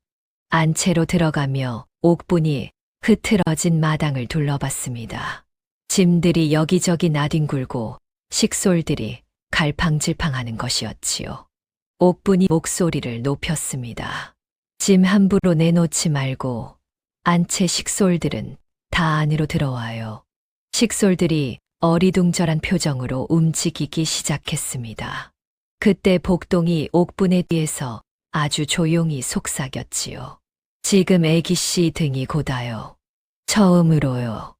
안채로 들어가며 옥분이 흐트러진 마당을 둘러봤습니다. 짐들이 여기저기 나뒹굴고 식솔들이 갈팡질팡하는 것이었지요. 옥분이 목소리를 높였습니다. 짐 함부로 내놓지 말고 안채 식솔들은 다 안으로 들어와요. 식솔들이 어리둥절한 표정으로 움직이기 시작했습니다. 그때 복동이 옥분의 뒤에서 아주 조용히 속삭였지요. 지금 애기씨 등이 고다요. 처음으로요.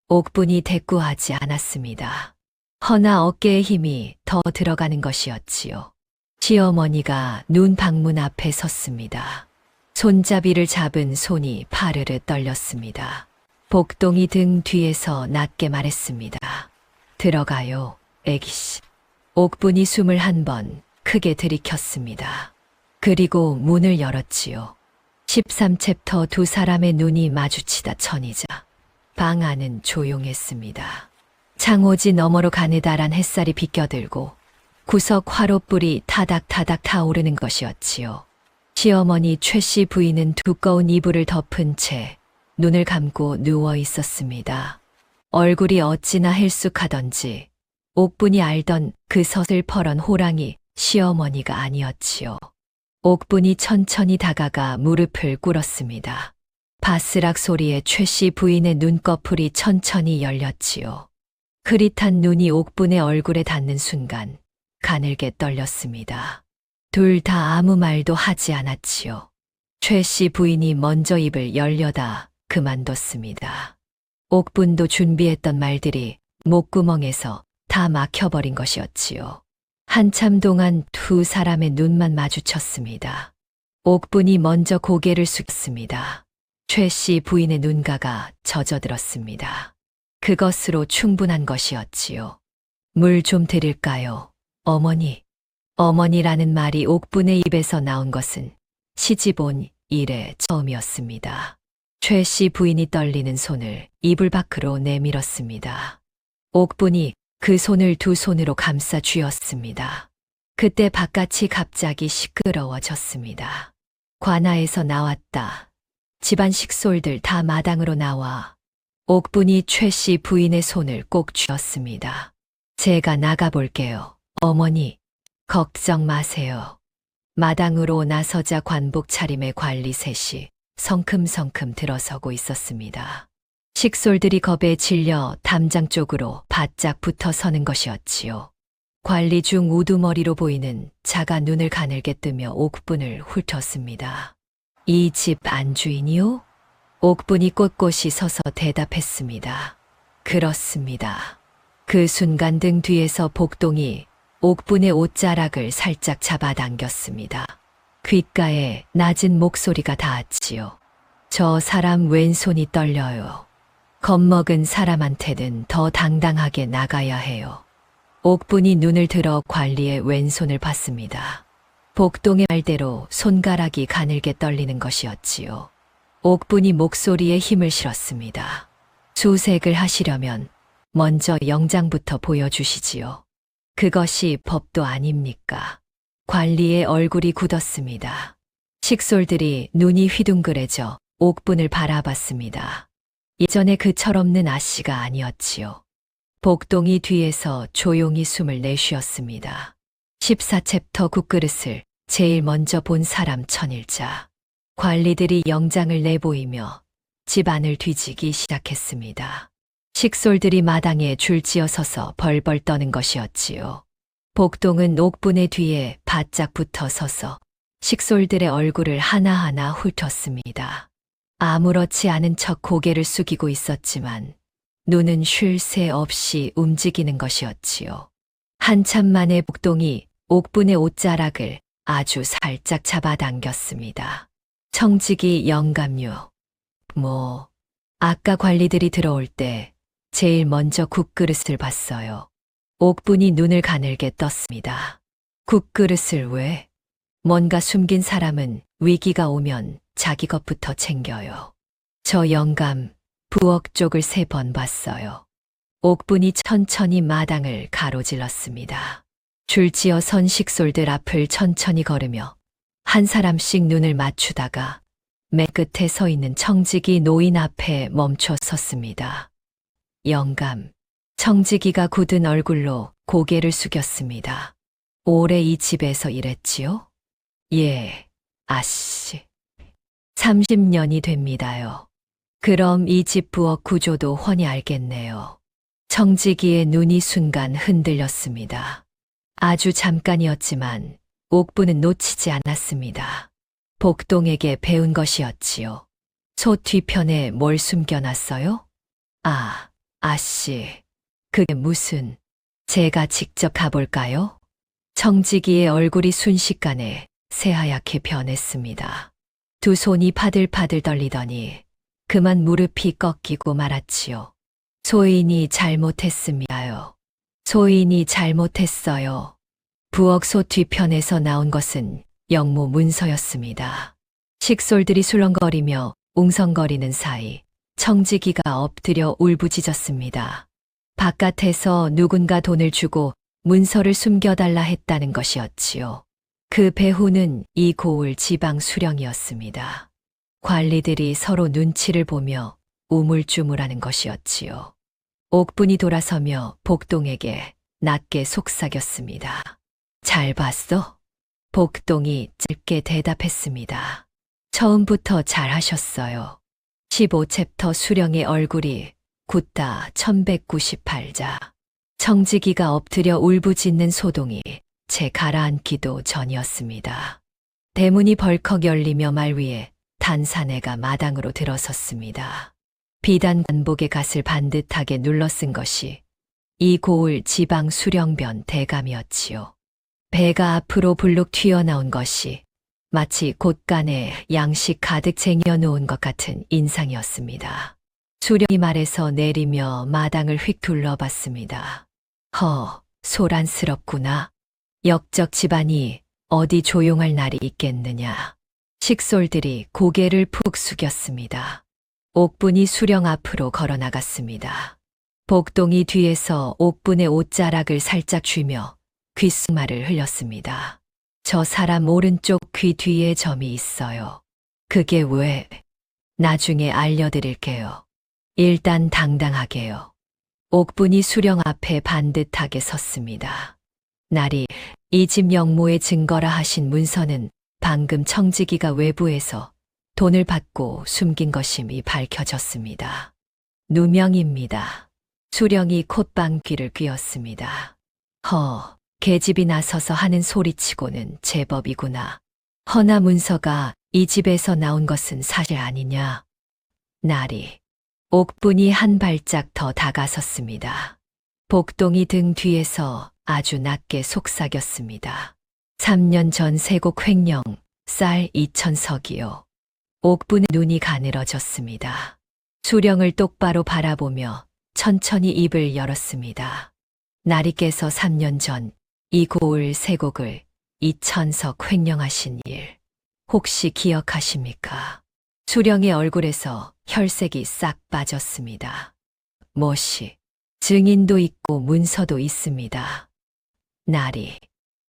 옥분이 대꾸하지 않았습니다. 허나 어깨에 힘이 더 들어가는 것이었지요. 시어머니가 눈 방문 앞에 섰습니다. 손잡이를 잡은 손이 파르르 떨렸습니다. 복동이 등 뒤에서 낮게 말했습니다. 들어가요, 애기씨. 옥분이 숨을 한 번 크게 들이켰습니다. 그리고 문을 열었지요. 13챕터 두 사람의 눈이 마주치다 천이자 방 안은 조용했습니다. 창호지 너머로 가느다란 햇살이 비껴들고 구석 화롯불이 타닥타닥 타오르는 것이었지요. 시어머니 최 씨 부인은 두꺼운 이불을 덮은 채 눈을 감고 누워 있었습니다. 얼굴이 어찌나 헬쑥하던지 옥분이 알던 그 서슬퍼런 호랑이 시어머니가 아니었지요. 옥분이 천천히 다가가 무릎을 꿇었습니다. 바스락 소리에 최 씨 부인의 눈꺼풀이 천천히 열렸지요. 흐릿한 눈이 옥분의 얼굴에 닿는 순간 가늘게 떨렸습니다. 둘 다 아무 말도 하지 않았지요. 최 씨 부인이 먼저 입을 열려다 그만뒀습니다. 옥분도 준비했던 말들이 목구멍에서 다 막혀버린 것이었지요. 한참 동안 두 사람의 눈만 마주쳤습니다. 옥분이 먼저 고개를 숙였습니다. 최 씨 부인의 눈가가 젖어들었습니다. 그것으로 충분한 것이었지요. 물 좀 드릴까요, 어머니? 어머니라는 말이 옥분의 입에서 나온 것은 시집 온 이래 처음이었습니다. 최 씨 부인이 떨리는 손을 이불 밖으로 내밀었습니다. 옥분이 그 손을 두 손으로 감싸 쥐었습니다. 그때 바깥이 갑자기 시끄러워졌습니다. 관아에서 나왔다. 집안 식솔들 다 마당으로 나와 옥분이 최 씨 부인의 손을 꼭 쥐었습니다. 제가 나가볼게요, 어머니. 걱정 마세요. 마당으로 나서자 관복 차림의 관리 셋이 성큼성큼 들어서고 있었습니다. 식솔들이 겁에 질려 담장 쪽으로 바짝 붙어 서는 것이었지요. 관리 중 우두머리로 보이는 자가 눈을 가늘게 뜨며 옥분을 훑었습니다. 이 집 안주인이요? 옥분이 꼿꼿이 서서 대답했습니다. 그렇습니다. 그 순간 등 뒤에서 복동이 옥분의 옷자락을 살짝 잡아당겼습니다. 귓가에 낮은 목소리가 닿았지요. 저 사람 왼손이 떨려요. 겁먹은 사람한테는 더 당당하게 나가야 해요. 옥분이 눈을 들어 관리의 왼손을 봤습니다. 복동의 말대로 손가락이 가늘게 떨리는 것이었지요. 옥분이 목소리에 힘을 실었습니다. 수색을 하시려면 먼저 영장부터 보여주시지요. 그것이 법도 아닙니까? 관리의 얼굴이 굳었습니다. 식솔들이 눈이 휘둥그레져 옥분을 바라봤습니다. 예전에 그 철없는 아씨가 아니었지요. 복동이 뒤에서 조용히 숨을 내쉬었습니다. 14챕터 국그릇을 제일 먼저 본 사람 천일자. 관리들이 영장을 내보이며 집안을 뒤지기 시작했습니다. 식솔들이 마당에 줄지어 서서 벌벌 떠는 것이었지요. 복동은 옥분의 뒤에 바짝 붙어 서서 식솔들의 얼굴을 하나하나 훑었습니다. 아무렇지 않은 척 고개를 숙이고 있었지만 눈은 쉴 새 없이 움직이는 것이었지요. 한참 만에 복동이 옥분의 옷자락을 아주 살짝 잡아당겼습니다. 청지기 영감요. 아까 관리들이 들어올 때 제일 먼저 국그릇을 봤어요. 옥분이 눈을 가늘게 떴습니다. 국그릇을 왜? 뭔가 숨긴 사람은 위기가 오면 자기 것부터 챙겨요. 저 영감 부엌 쪽을 3번 봤어요. 옥분이 천천히 마당을 가로질렀습니다. 줄지어 선 식솔들 앞을 천천히 걸으며 한 사람씩 눈을 맞추다가 맨 끝에 서 있는 청지기 노인 앞에 멈춰 섰습니다. 영감, 청지기가 굳은 얼굴로 고개를 숙였습니다. 오래 이 집에서 일했지요? 예, 아씨. 30년이 됩니다요. 그럼 이 집 부엌 구조도 훤히 알겠네요. 청지기의 눈이 순간 흔들렸습니다. 아주 잠깐이었지만 옥부는 놓치지 않았습니다. 복동에게 배운 것이었지요. 소 뒤편에 뭘 숨겨놨어요? 아, 아씨. 그게 무슨... 제가 직접 가볼까요? 청지기의 얼굴이 순식간에 새하얗게 변했습니다. 두 손이 파들파들 떨리더니 그만 무릎이 꺾이고 말았지요. 소인이 잘못했습니다요. 소인이 잘못했어요. 부엌소 뒤편에서 나온 것은 영모 문서였습니다. 식솔들이 술렁거리며 웅성거리는 사이 청지기가 엎드려 울부짖었습니다. 바깥에서 누군가 돈을 주고 문서를 숨겨달라 했다는 것이었지요. 그 배후는 이 고을 지방 수령이었습니다. 관리들이 서로 눈치를 보며 우물쭈물하는 것이었지요. 옥분이 돌아서며 복동에게 낮게 속삭였습니다. 잘 봤어? 복동이 짧게 대답했습니다. 처음부터 잘하셨어요. 15챕터 수령의 얼굴이 굳다 1198자. 청지기가 엎드려 울부짖는 소동이 채 가라앉기도 전이었습니다. 대문이 벌컥 열리며 말 위에 단사내가 마당으로 들어섰습니다. 비단 관복의 갓을 반듯하게 눌러 쓴 것이 이 고을 지방 수령변 대감이었지요. 배가 앞으로 불룩 튀어나온 것이 마치 곳간에 양식 가득 쟁여놓은 것 같은 인상이었습니다. 수령이 말에서 내리며 마당을 휙 둘러봤습니다. 소란스럽구나. 역적 집안이 어디 조용할 날이 있겠느냐. 식솔들이 고개를 푹 숙였습니다. 옥분이 수령 앞으로 걸어나갔습니다. 복동이 뒤에서 옥분의 옷자락을 살짝 쥐며 귓속말을 흘렸습니다. 저 사람 오른쪽 귀 뒤에 점이 있어요. 그게 왜? 나중에 알려드릴게요. 일단 당당하게요. 옥분이 수령 앞에 반듯하게 섰습니다. 날이 이 집 영모의 증거라 하신 문서는 방금 청지기가 외부에서 돈을 받고 숨긴 것임이 밝혀졌습니다. 누명입니다. 수령이 콧방귀를 뀌었습니다. 계집이 나서서 하는 소리치고는 제법이구나. 허나 문서가 이 집에서 나온 것은 사실 아니냐. 날이 옥분이 한 발짝 더 다가섰습니다. 복동이 등 뒤에서 아주 낮게 속삭였습니다. 3년 전 세곡 횡령, 쌀 2,000석이요. 옥분의 눈이 가늘어졌습니다. 수령을 똑바로 바라보며 천천히 입을 열었습니다. 나리께서 3년 전 이 고을 세곡을 2,000석 횡령하신 일, 혹시 기억하십니까? 수령의 얼굴에서 혈색이 싹 빠졌습니다. 못이, 증인도 있고 문서도 있습니다. 날이,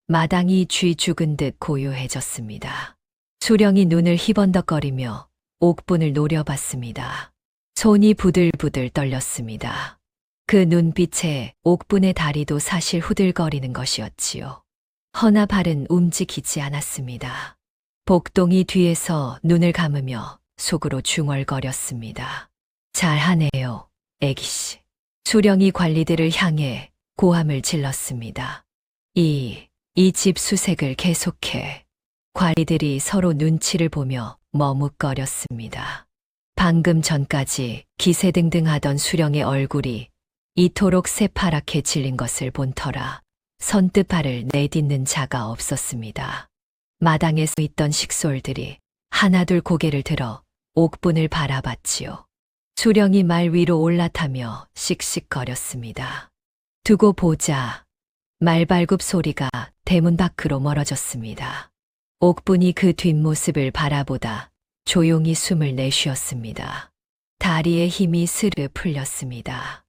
마당이 쥐 죽은 듯 고요해졌습니다. 수령이 눈을 희번덕거리며 옥분을 노려봤습니다. 손이 부들부들 떨렸습니다. 그 눈빛에 옥분의 다리도 사실 후들거리는 것이었지요. 허나 발은 움직이지 않았습니다. 복동이 뒤에서 눈을 감으며 속으로 중얼거렸습니다. 잘하네요, 애기씨. 수령이 관리들을 향해 고함을 질렀습니다. 이 집 수색을 계속해. 관리들이 서로 눈치를 보며 머뭇거렸습니다. 방금 전까지 기세등등하던 수령의 얼굴이 이토록 새파랗게 질린 것을 본 터라 선뜻 발을 내딛는 자가 없었습니다. 마당에 서 있던 식솔들이 하나둘 고개를 들어 옥분을 바라봤지요. 수령이 말 위로 올라타며 씩씩거렸습니다. 두고 보자. 말발굽 소리가 대문 밖으로 멀어졌습니다. 옥분이 그 뒷모습을 바라보다 조용히 숨을 내쉬었습니다. 다리에 힘이 스르 풀렸습니다.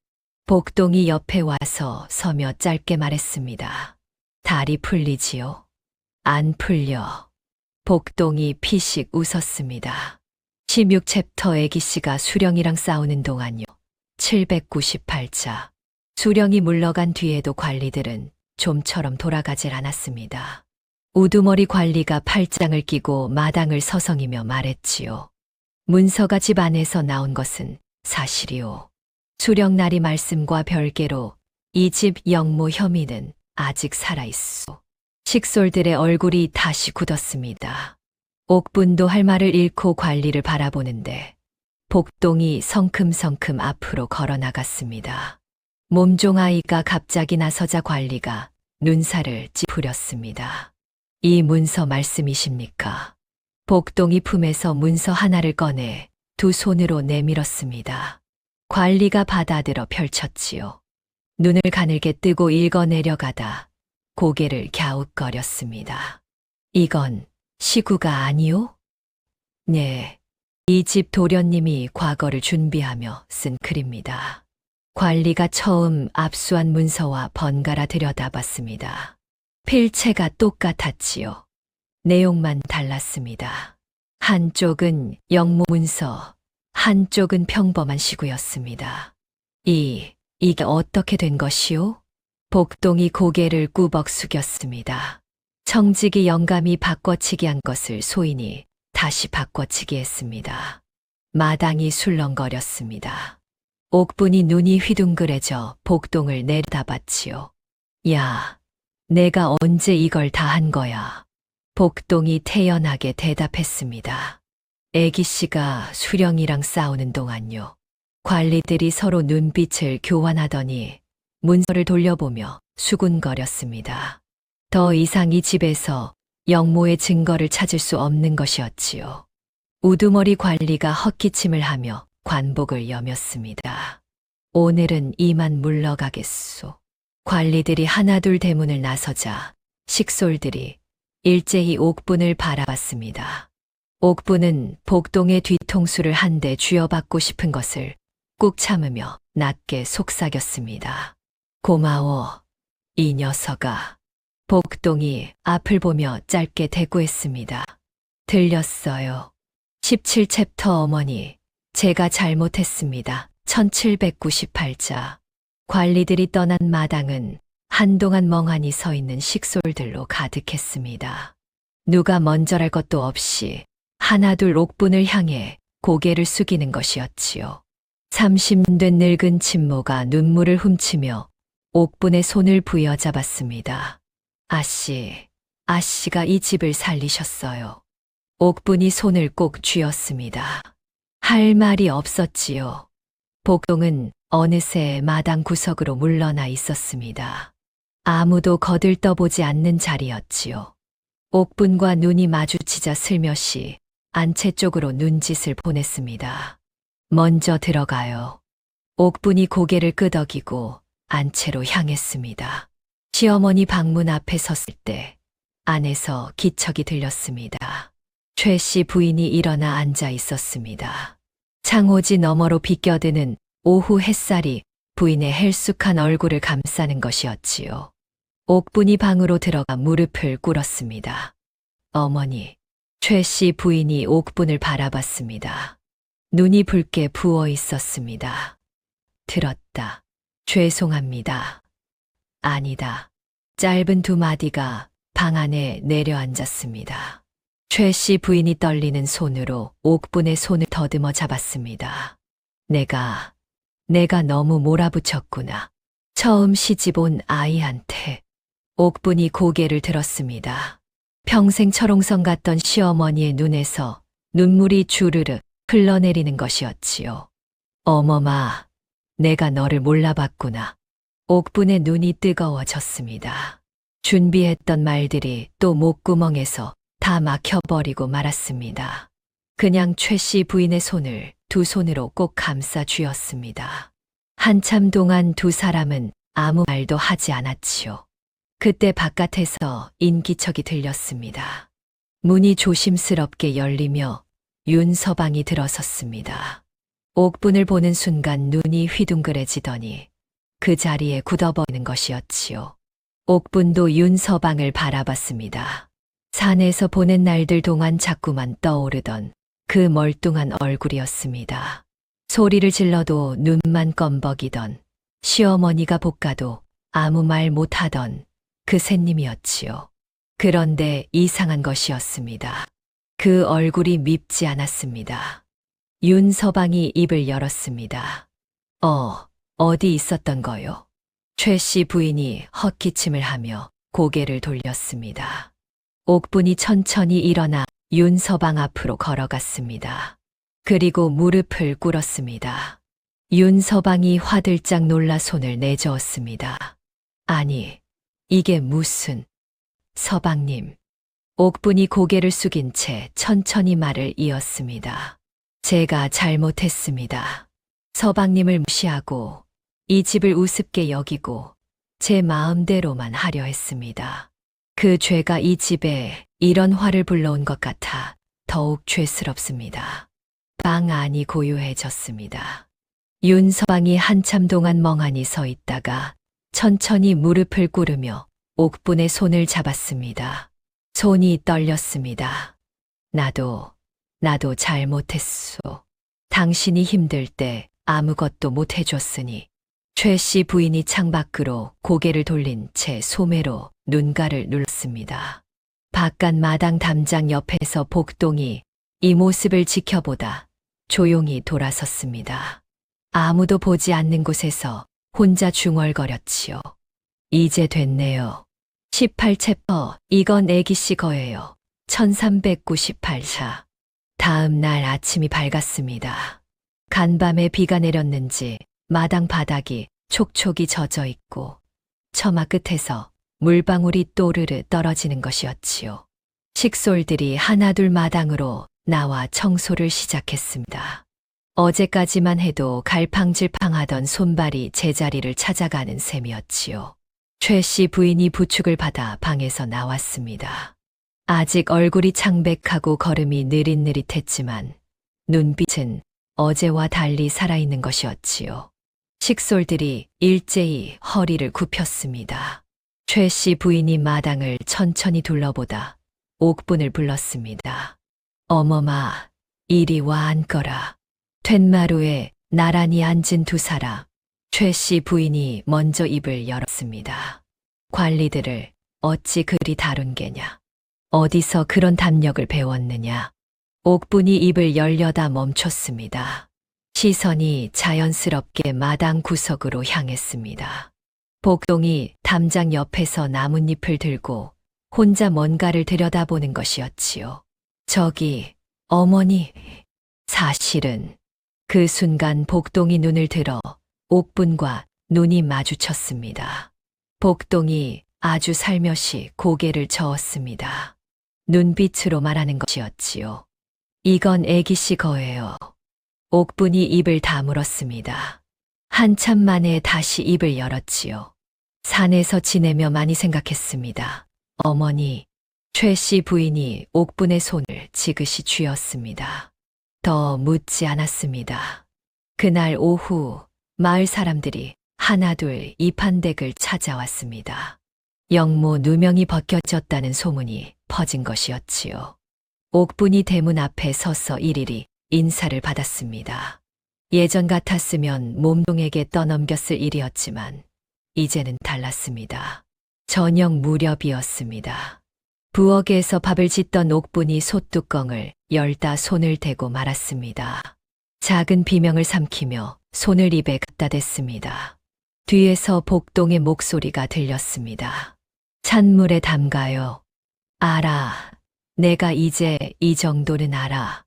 복동이 옆에 와서 서며 짧게 말했습니다. 다리 풀리지요? 안 풀려. 복동이 피식 웃었습니다. 16챕터 애기씨가 수령이랑 싸우는 동안요. 798자. 수령이 물러간 뒤에도 관리들은 좀처럼 돌아가질 않았습니다. 우두머리 관리가 팔짱을 끼고 마당을 서성이며 말했지요. 문서가 집 안에서 나온 것은 사실이오. 수령날이 말씀과 별개로 이 집 영모 혐의는 아직 살아있소. 식솔들의 얼굴이 다시 굳었습니다. 옥분도 할 말을 잃고 관리를 바라보는데 복동이 성큼성큼 앞으로 걸어 나갔습니다. 몸종아이가 갑자기 나서자 관리가 눈살을 찌푸렸습니다. 이 문서 말씀이십니까? 복동이 품에서 문서 하나를 꺼내 두 손으로 내밀었습니다. 관리가 받아들어 펼쳤지요. 눈을 가늘게 뜨고 읽어내려가다 고개를 갸웃거렸습니다. 이건 시구가 아니오? 네, 이 집 도련님이 과거를 준비하며 쓴 글입니다. 관리가 처음 압수한 문서와 번갈아 들여다봤습니다. 필체가 똑같았지요. 내용만 달랐습니다. 한쪽은 영모 문서, 한쪽은 평범한 시구였습니다. 이게 어떻게 된 것이오? 복동이 고개를 꾸벅 숙였습니다. 청직이 영감이 바꿔치기 한 것을 소인이 다시 바꿔치기 했습니다. 마당이 술렁거렸습니다. 옥분이 눈이 휘둥그레져 복동을 내다봤지요. 야, 내가 언제 이걸 다 한 거야? 복동이 태연하게 대답했습니다. 애기씨가 수령이랑 싸우는 동안요. 관리들이 서로 눈빛을 교환하더니 문서를 돌려보며 수군거렸습니다. 더 이상 이 집에서 영모의 증거를 찾을 수 없는 것이었지요. 우두머리 관리가 헛기침을 하며 관복을 여몄습니다. 오늘은 이만 물러가겠소. 관리들이 하나둘 대문을 나서자 식솔들이 일제히 옥분을 바라봤습니다. 옥분은 복동의 뒤통수를 한 대 쥐어받고 싶은 것을 꾹 참으며 낮게 속삭였습니다. 고마워, 이 녀석아. 복동이 앞을 보며 짧게 대꾸했습니다. 들렸어요. 17챕터 어머니, 제가 잘못했습니다. 1798자. 관리들이 떠난 마당은 한동안 멍하니 서 있는 식솔들로 가득했습니다. 누가 먼저랄 것도 없이 하나둘 옥분을 향해 고개를 숙이는 것이었지요. 30된 늙은 친모가 눈물을 훔치며 옥분의 손을 부여잡았습니다. 아씨가 이 집을 살리셨어요. 옥분이 손을 꼭 쥐었습니다. 할 말이 없었지요. 복동은 어느새 마당 구석으로 물러나 있었습니다. 아무도 거들떠보지 않는 자리였지요. 옥분과 눈이 마주치자 슬며시 안채 쪽으로 눈짓을 보냈습니다. 먼저 들어가요. 옥분이 고개를 끄덕이고 안채로 향했습니다. 시어머니 방문 앞에 섰을 때 안에서 기척이 들렸습니다. 최 씨 부인이 일어나 앉아 있었습니다. 창호지 너머로 비껴드는 오후 햇살이 부인의 헬쑥한 얼굴을 감싸는 것이었지요. 옥분이 방으로 들어가 무릎을 꿇었습니다. 어머니, 최 씨 부인이 옥분을 바라봤습니다. 눈이 붉게 부어 있었습니다. 들었다. 죄송합니다. 아니다. 짧은 두 마디가 방 안에 내려앉았습니다. 최 씨 부인이 떨리는 손으로 옥분의 손을 더듬어 잡았습니다. 내가 너무 몰아붙였구나. 처음 시집 온 아이한테. 옥분이 고개를 들었습니다. 평생 철옹성 같던 시어머니의 눈에서 눈물이 주르르 흘러내리는 것이었지요. 어머마, 내가 너를 몰라봤구나. 옥분의 눈이 뜨거워졌습니다. 준비했던 말들이 또 목구멍에서 다 막혀버리고 말았습니다. 그냥 최 씨 부인의 손을 두 손으로 꼭 감싸 쥐었습니다. 한참 동안 두 사람은 아무 말도 하지 않았지요. 그때 바깥에서 인기척이 들렸습니다. 문이 조심스럽게 열리며 윤서방이 들어섰습니다. 옥분을 보는 순간 눈이 휘둥그레지더니 그 자리에 굳어버리는 것이었지요. 옥분도 윤서방을 바라봤습니다. 산에서 보낸 날들 동안 자꾸만 떠오르던 그 멀뚱한 얼굴이었습니다. 소리를 질러도 눈만 껌벅이던, 시어머니가 볶아도 아무 말 못하던 그 샌님이었지요. 그런데 이상한 것이었습니다. 그 얼굴이 밉지 않았습니다. 윤서방이 입을 열었습니다. 어디 있었던 거요? 최 씨 부인이 헛기침을 하며 고개를 돌렸습니다. 옥분이 천천히 일어나 윤서방 앞으로 걸어갔습니다. 그리고 무릎을 꿇었습니다. 윤서방이 화들짝 놀라 손을 내저었습니다. 아니, 이게 무슨... 서방님. 옥분이 고개를 숙인 채 천천히 말을 이었습니다. 제가 잘못했습니다. 서방님을 무시하고 이 집을 우습게 여기고 제 마음대로만 하려 했습니다. 그 죄가 이 집에 이런 화를 불러온 것 같아 더욱 죄스럽습니다. 방 안이 고요해졌습니다. 윤서방이 한참 동안 멍하니 서 있다가 천천히 무릎을 꿇으며 옥분의 손을 잡았습니다. 손이 떨렸습니다. 나도 잘못했소. 당신이 힘들 때 아무것도 못 해줬으니. 최 씨 부인이 창밖으로 고개를 돌린 채 소매로 눈가를 눌렀습니다. 바깥 마당 담장 옆에서 복동이 이 모습을 지켜보다 조용히 돌아섰습니다. 아무도 보지 않는 곳에서 혼자 중얼거렸지요. 이제 됐네요. 18챕터 이건 애기씨 거예요. 1398차. 다음 날 아침이 밝았습니다. 간밤에 비가 내렸는지 마당 바닥이 촉촉이 젖어 있고 처마 끝에서 물방울이 또르르 떨어지는 것이었지요. 식솔들이 하나둘 마당으로 나와 청소를 시작했습니다. 어제까지만 해도 갈팡질팡하던 손발이 제자리를 찾아가는 셈이었지요. 최 씨 부인이 부축을 받아 방에서 나왔습니다. 아직 얼굴이 창백하고 걸음이 느릿느릿했지만 눈빛은 어제와 달리 살아있는 것이었지요. 식솔들이 일제히 허리를 굽혔습니다. 최 씨 부인이 마당을 천천히 둘러보다 옥분을 불렀습니다. 어머마, 이리 와 앉거라. 된마루에 나란히 앉은 두 사람. 최 씨 부인이 먼저 입을 열었습니다. 관리들을 어찌 그리 다룬 게냐. 어디서 그런 담력을 배웠느냐. 옥분이 입을 열려다 멈췄습니다. 시선이 자연스럽게 마당 구석으로 향했습니다. 복동이 담장 옆에서 나뭇잎을 들고 혼자 뭔가를 들여다보는 것이었지요. 저기, 어머니. 사실은 그 순간 복동이 눈을 들어 옥분과 눈이 마주쳤습니다. 복동이 아주 살며시 고개를 저었습니다. 눈빛으로 말하는 것이었지요. 이건 애기씨 거예요. 옥분이 입을 다물었습니다. 한참 만에 다시 입을 열었지요. 산에서 지내며 많이 생각했습니다. 어머니, 최 씨 부인이 옥분의 손을 지그시 쥐었습니다. 더 묻지 않았습니다. 그날 오후 마을 사람들이 하나둘 이판댁을 찾아왔습니다. 영모 누명이 벗겨졌다는 소문이 퍼진 것이었지요. 옥분이 대문 앞에 서서 일일이 인사를 받았습니다. 예전 같았으면 몸동에게 떠넘겼을 일이었지만 이제는 달랐습니다. 저녁 무렵이었습니다. 부엌에서 밥을 짓던 옥분이 솥뚜껑을 열다 손을 대고 말았습니다. 작은 비명을 삼키며 손을 입에 갖다 댔습니다. 뒤에서 복동의 목소리가 들렸습니다. 찬물에 담가요. 알아. 내가 이제 이 정도는 알아.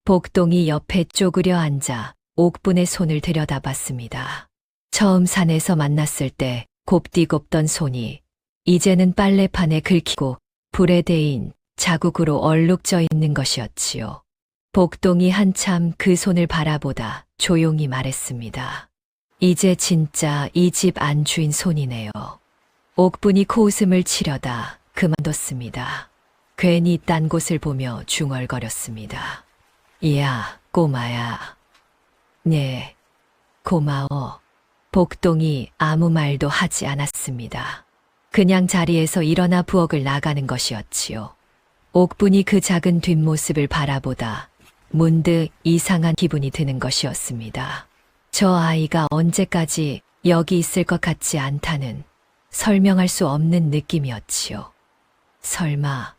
복동이 옆에 쪼그려 앉아 옥분의 손을 들여다봤습니다. 처음 산에서 만났을 때 곱디곱던 손이 이제는 빨래판에 긁히고 불에 데인 자국으로 얼룩져 있는 것이었지요. 복동이 한참 그 손을 바라보다 조용히 말했습니다. 이제 진짜 이 집 안주인 손이네요. 옥분이 코웃음을 치려다 그만뒀습니다. 괜히 딴 곳을 보며 중얼거렸습니다. 이야, 꼬마야. 네, 고마워. 복동이 아무 말도 하지 않았습니다. 그냥 자리에서 일어나 부엌을 나가는 것이었지요. 옥분이 그 작은 뒷모습을 바라보다 문득 이상한 기분이 드는 것이었습니다. 저 아이가 언제까지 여기 있을 것 같지 않다는 설명할 수 없는 느낌이었지요. 설마.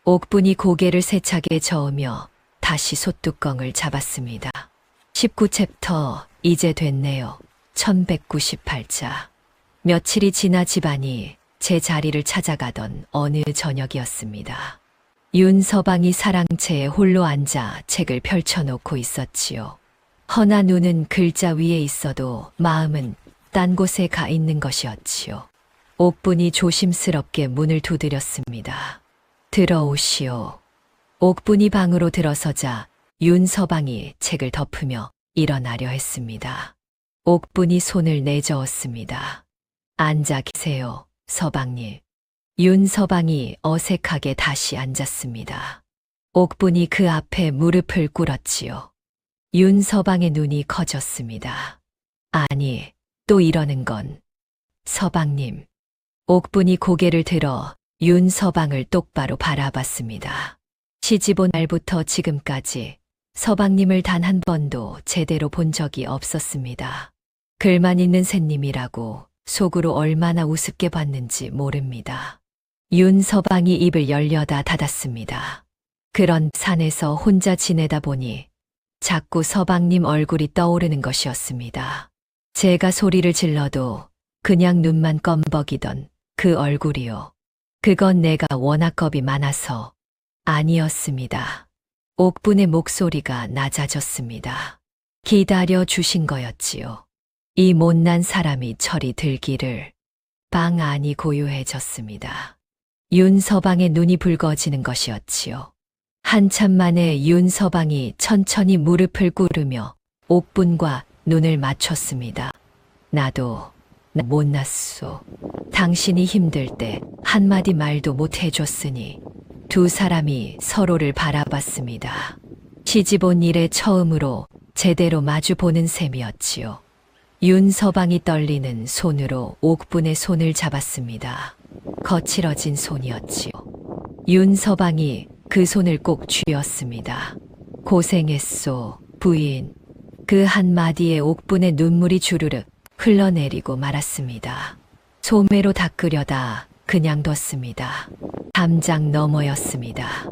옥분이 고개를 세차게 저으며 다시 솥뚜껑을 잡았습니다. 19챕터 이제 됐네요. 1198자. 며칠이 지나 집안이 제 자리를 찾아가던 어느 저녁이었습니다. 윤서방이 사랑채에 홀로 앉아 책을 펼쳐놓고 있었지요. 허나 눈은 글자 위에 있어도 마음은 딴 곳에 가 있는 것이었지요. 옥분이 조심스럽게 문을 두드렸습니다. 들어오시오. 옥분이 방으로 들어서자 윤서방이 책을 덮으며 일어나려 했습니다. 옥분이 손을 내저었습니다. 앉아 계세요, 서방님. 윤서방이 어색하게 다시 앉았습니다. 옥분이 그 앞에 무릎을 꿇었지요. 윤서방의 눈이 커졌습니다. 아니, 또 이러는 건. 서방님. 옥분이 고개를 들어 윤서방을 똑바로 바라봤습니다. 시집 온 날부터 지금까지 서방님을 단 한 번도 제대로 본 적이 없었습니다. 글만 있는 샌님이라고 속으로 얼마나 우습게 봤는지 모릅니다. 윤서방이 입을 열려다 닫았습니다. 그런 산에서 혼자 지내다 보니 자꾸 서방님 얼굴이 떠오르는 것이었습니다. 제가 소리를 질러도 그냥 눈만 껌벅이던 그 얼굴이요. 그건 내가 워낙 겁이 많아서 아니었습니다. 옥분의 목소리가 낮아졌습니다. 기다려 주신 거였지요. 이 못난 사람이 철이 들기를. 방 안이 고요해졌습니다. 윤서방의 눈이 붉어지는 것이었지요. 한참 만에 윤서방이 천천히 무릎을 꿇으며 옥분과 눈을 맞췄습니다. 나도 못났소. 당신이 힘들 때 한마디 말도 못 해줬으니. 두 사람이 서로를 바라봤습니다. 시집 온 이래 처음으로 제대로 마주보는 셈이었지요. 윤서방이 떨리는 손으로 옥분의 손을 잡았습니다. 거칠어진 손이었지요. 윤서방이 그 손을 꼭 쥐었습니다. 고생했소, 부인. 그 한마디에 옥분의 눈물이 주르륵 흘러내리고 말았습니다. 소매로 닦으려다 그냥 뒀습니다. 담장 너머였습니다.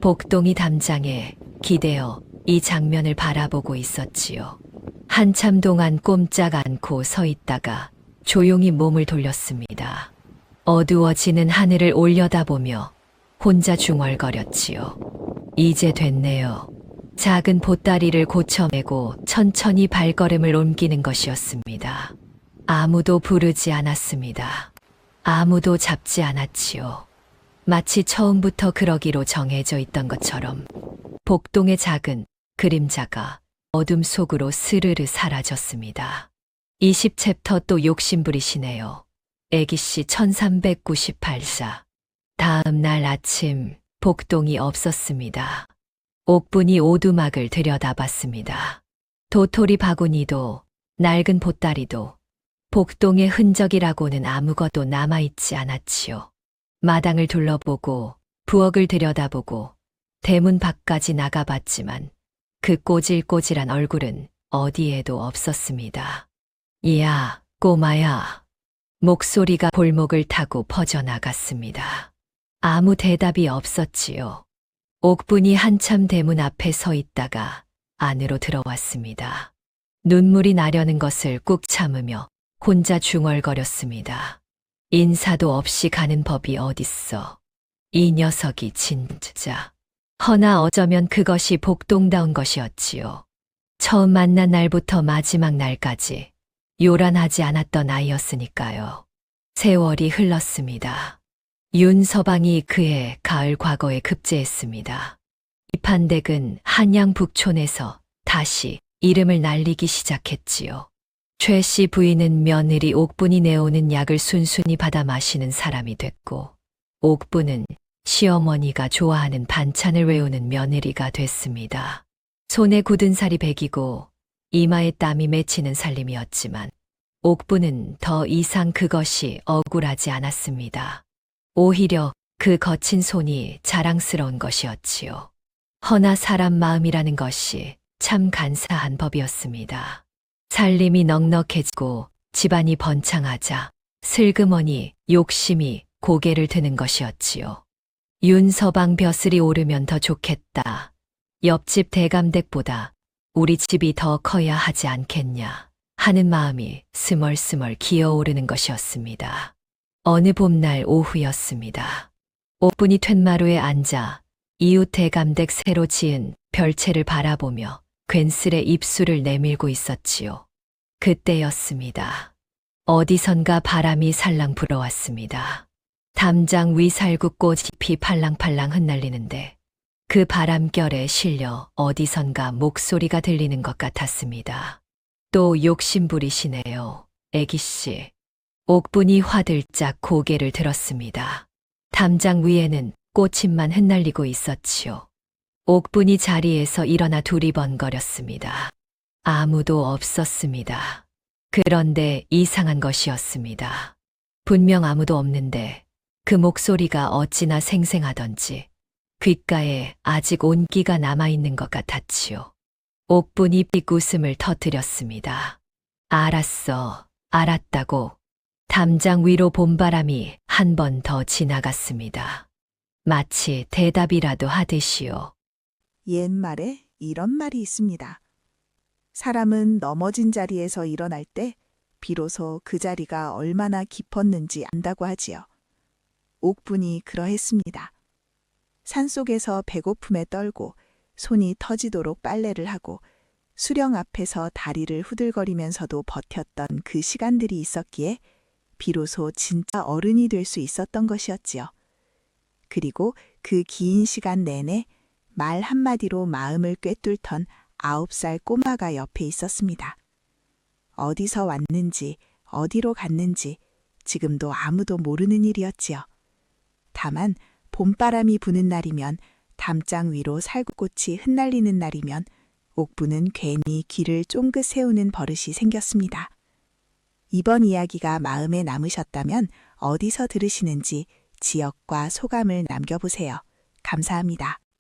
복동이 담장에 기대어 이 장면을 바라보고 있었지요. 한참 동안 꼼짝 않고 서 있다가 조용히 몸을 돌렸습니다. 어두워지는 하늘을 올려다보며 혼자 중얼거렸지요. 이제 됐네요. 작은 보따리를 고쳐매고 천천히 발걸음을 옮기는 것이었습니다. 아무도 부르지 않았습니다. 아무도 잡지 않았지요. 마치 처음부터 그러기로 정해져 있던 것처럼 복동의 작은 그림자가 어둠 속으로 스르르 사라졌습니다. 20챕터 또 욕심부리시네요. 애기씨 1398사. 다음 날 아침 복동이 없었습니다. 옥분이 오두막을 들여다봤습니다. 도토리 바구니도 낡은 보따리도 복동의 흔적이라고는 아무것도 남아있지 않았지요. 마당을 둘러보고 부엌을 들여다보고 대문 밖까지 나가봤지만 그 꼬질꼬질한 얼굴은 어디에도 없었습니다. 이야, 꼬마야. 목소리가 골목을 타고 퍼져나갔습니다. 아무 대답이 없었지요. 옥분이 한참 대문 앞에 서 있다가 안으로 들어왔습니다. 눈물이 나려는 것을 꾹 참으며 혼자 중얼거렸습니다. 인사도 없이 가는 법이 어딨어. 이 녀석이 진짜. 허나 어쩌면 그것이 복동다운 것이었지요. 처음 만난 날부터 마지막 날까지 요란하지 않았던 아이였으니까요. 세월이 흘렀습니다. 윤서방이 그의 가을 과거에 급제했습니다. 이판댁은 한양 북촌에서 다시 이름을 날리기 시작했지요. 최 씨 부인은 며느리 옥분이 내오는 약을 순순히 받아 마시는 사람이 됐고, 옥분은 시어머니가 좋아하는 반찬을 외우는 며느리가 됐습니다. 손에 굳은 살이 배기고 이마에 땀이 맺히는 살림이었지만 옥분은 더 이상 그것이 억울하지 않았습니다. 오히려 그 거친 손이 자랑스러운 것이었지요. 허나 사람 마음이라는 것이 참 간사한 법이었습니다. 살림이 넉넉해지고 집안이 번창하자 슬그머니 욕심이 고개를 드는 것이었지요. 윤서방 벼슬이 오르면 더 좋겠다. 옆집 대감댁보다 우리 집이 더 커야 하지 않겠냐 하는 마음이 스멀스멀 기어오르는 것이었습니다. 어느 봄날 오후였습니다. 옥분이 툇마루에 앉아 이웃 대감댁 새로 지은 별채를 바라보며 괜스레 입술을 내밀고 있었지요. 그때였습니다. 어디선가 바람이 살랑 불어왔습니다. 담장 위 살구꽃 잎이 팔랑팔랑 흩날리는데 그 바람결에 실려 어디선가 목소리가 들리는 것 같았습니다. 또 욕심부리시네요, 애기씨. 옥분이 화들짝 고개를 들었습니다. 담장 위에는 꽃잎만 흩날리고 있었지요. 옥분이 자리에서 일어나 두리번거렸습니다. 아무도 없었습니다. 그런데 이상한 것이었습니다. 분명 아무도 없는데 그 목소리가 어찌나 생생하던지 귓가에 아직 온기가 남아있는 것 같았지요. 옥분이 빅웃음을 터뜨렸습니다. 알았어, 알았다고. 담장 위로 봄바람이 한 번 더 지나갔습니다. 마치 대답이라도 하듯이요. 옛말에 이런 말이 있습니다. 사람은 넘어진 자리에서 일어날 때 비로소 그 자리가 얼마나 깊었는지 안다고 하지요. 옥분이 그러했습니다. 산속에서 배고픔에 떨고 손이 터지도록 빨래를 하고 수령 앞에서 다리를 후들거리면서도 버텼던 그 시간들이 있었기에 비로소 진짜 어른이 될 수 있었던 것이었지요. 그리고 그 긴 시간 내내 말 한마디로 마음을 꿰뚫던 9살 꼬마가 옆에 있었습니다. 어디서 왔는지 어디로 갔는지 지금도 아무도 모르는 일이었지요. 다만 봄바람이 부는 날이면 담장 위로 살구꽃이 흩날리는 날이면 옥부는 괜히 귀를 쫑긋 세우는 버릇이 생겼습니다. 이번 이야기가 마음에 남으셨다면 어디서 들으시는지 지역과 소감을 남겨보세요. 감사합니다.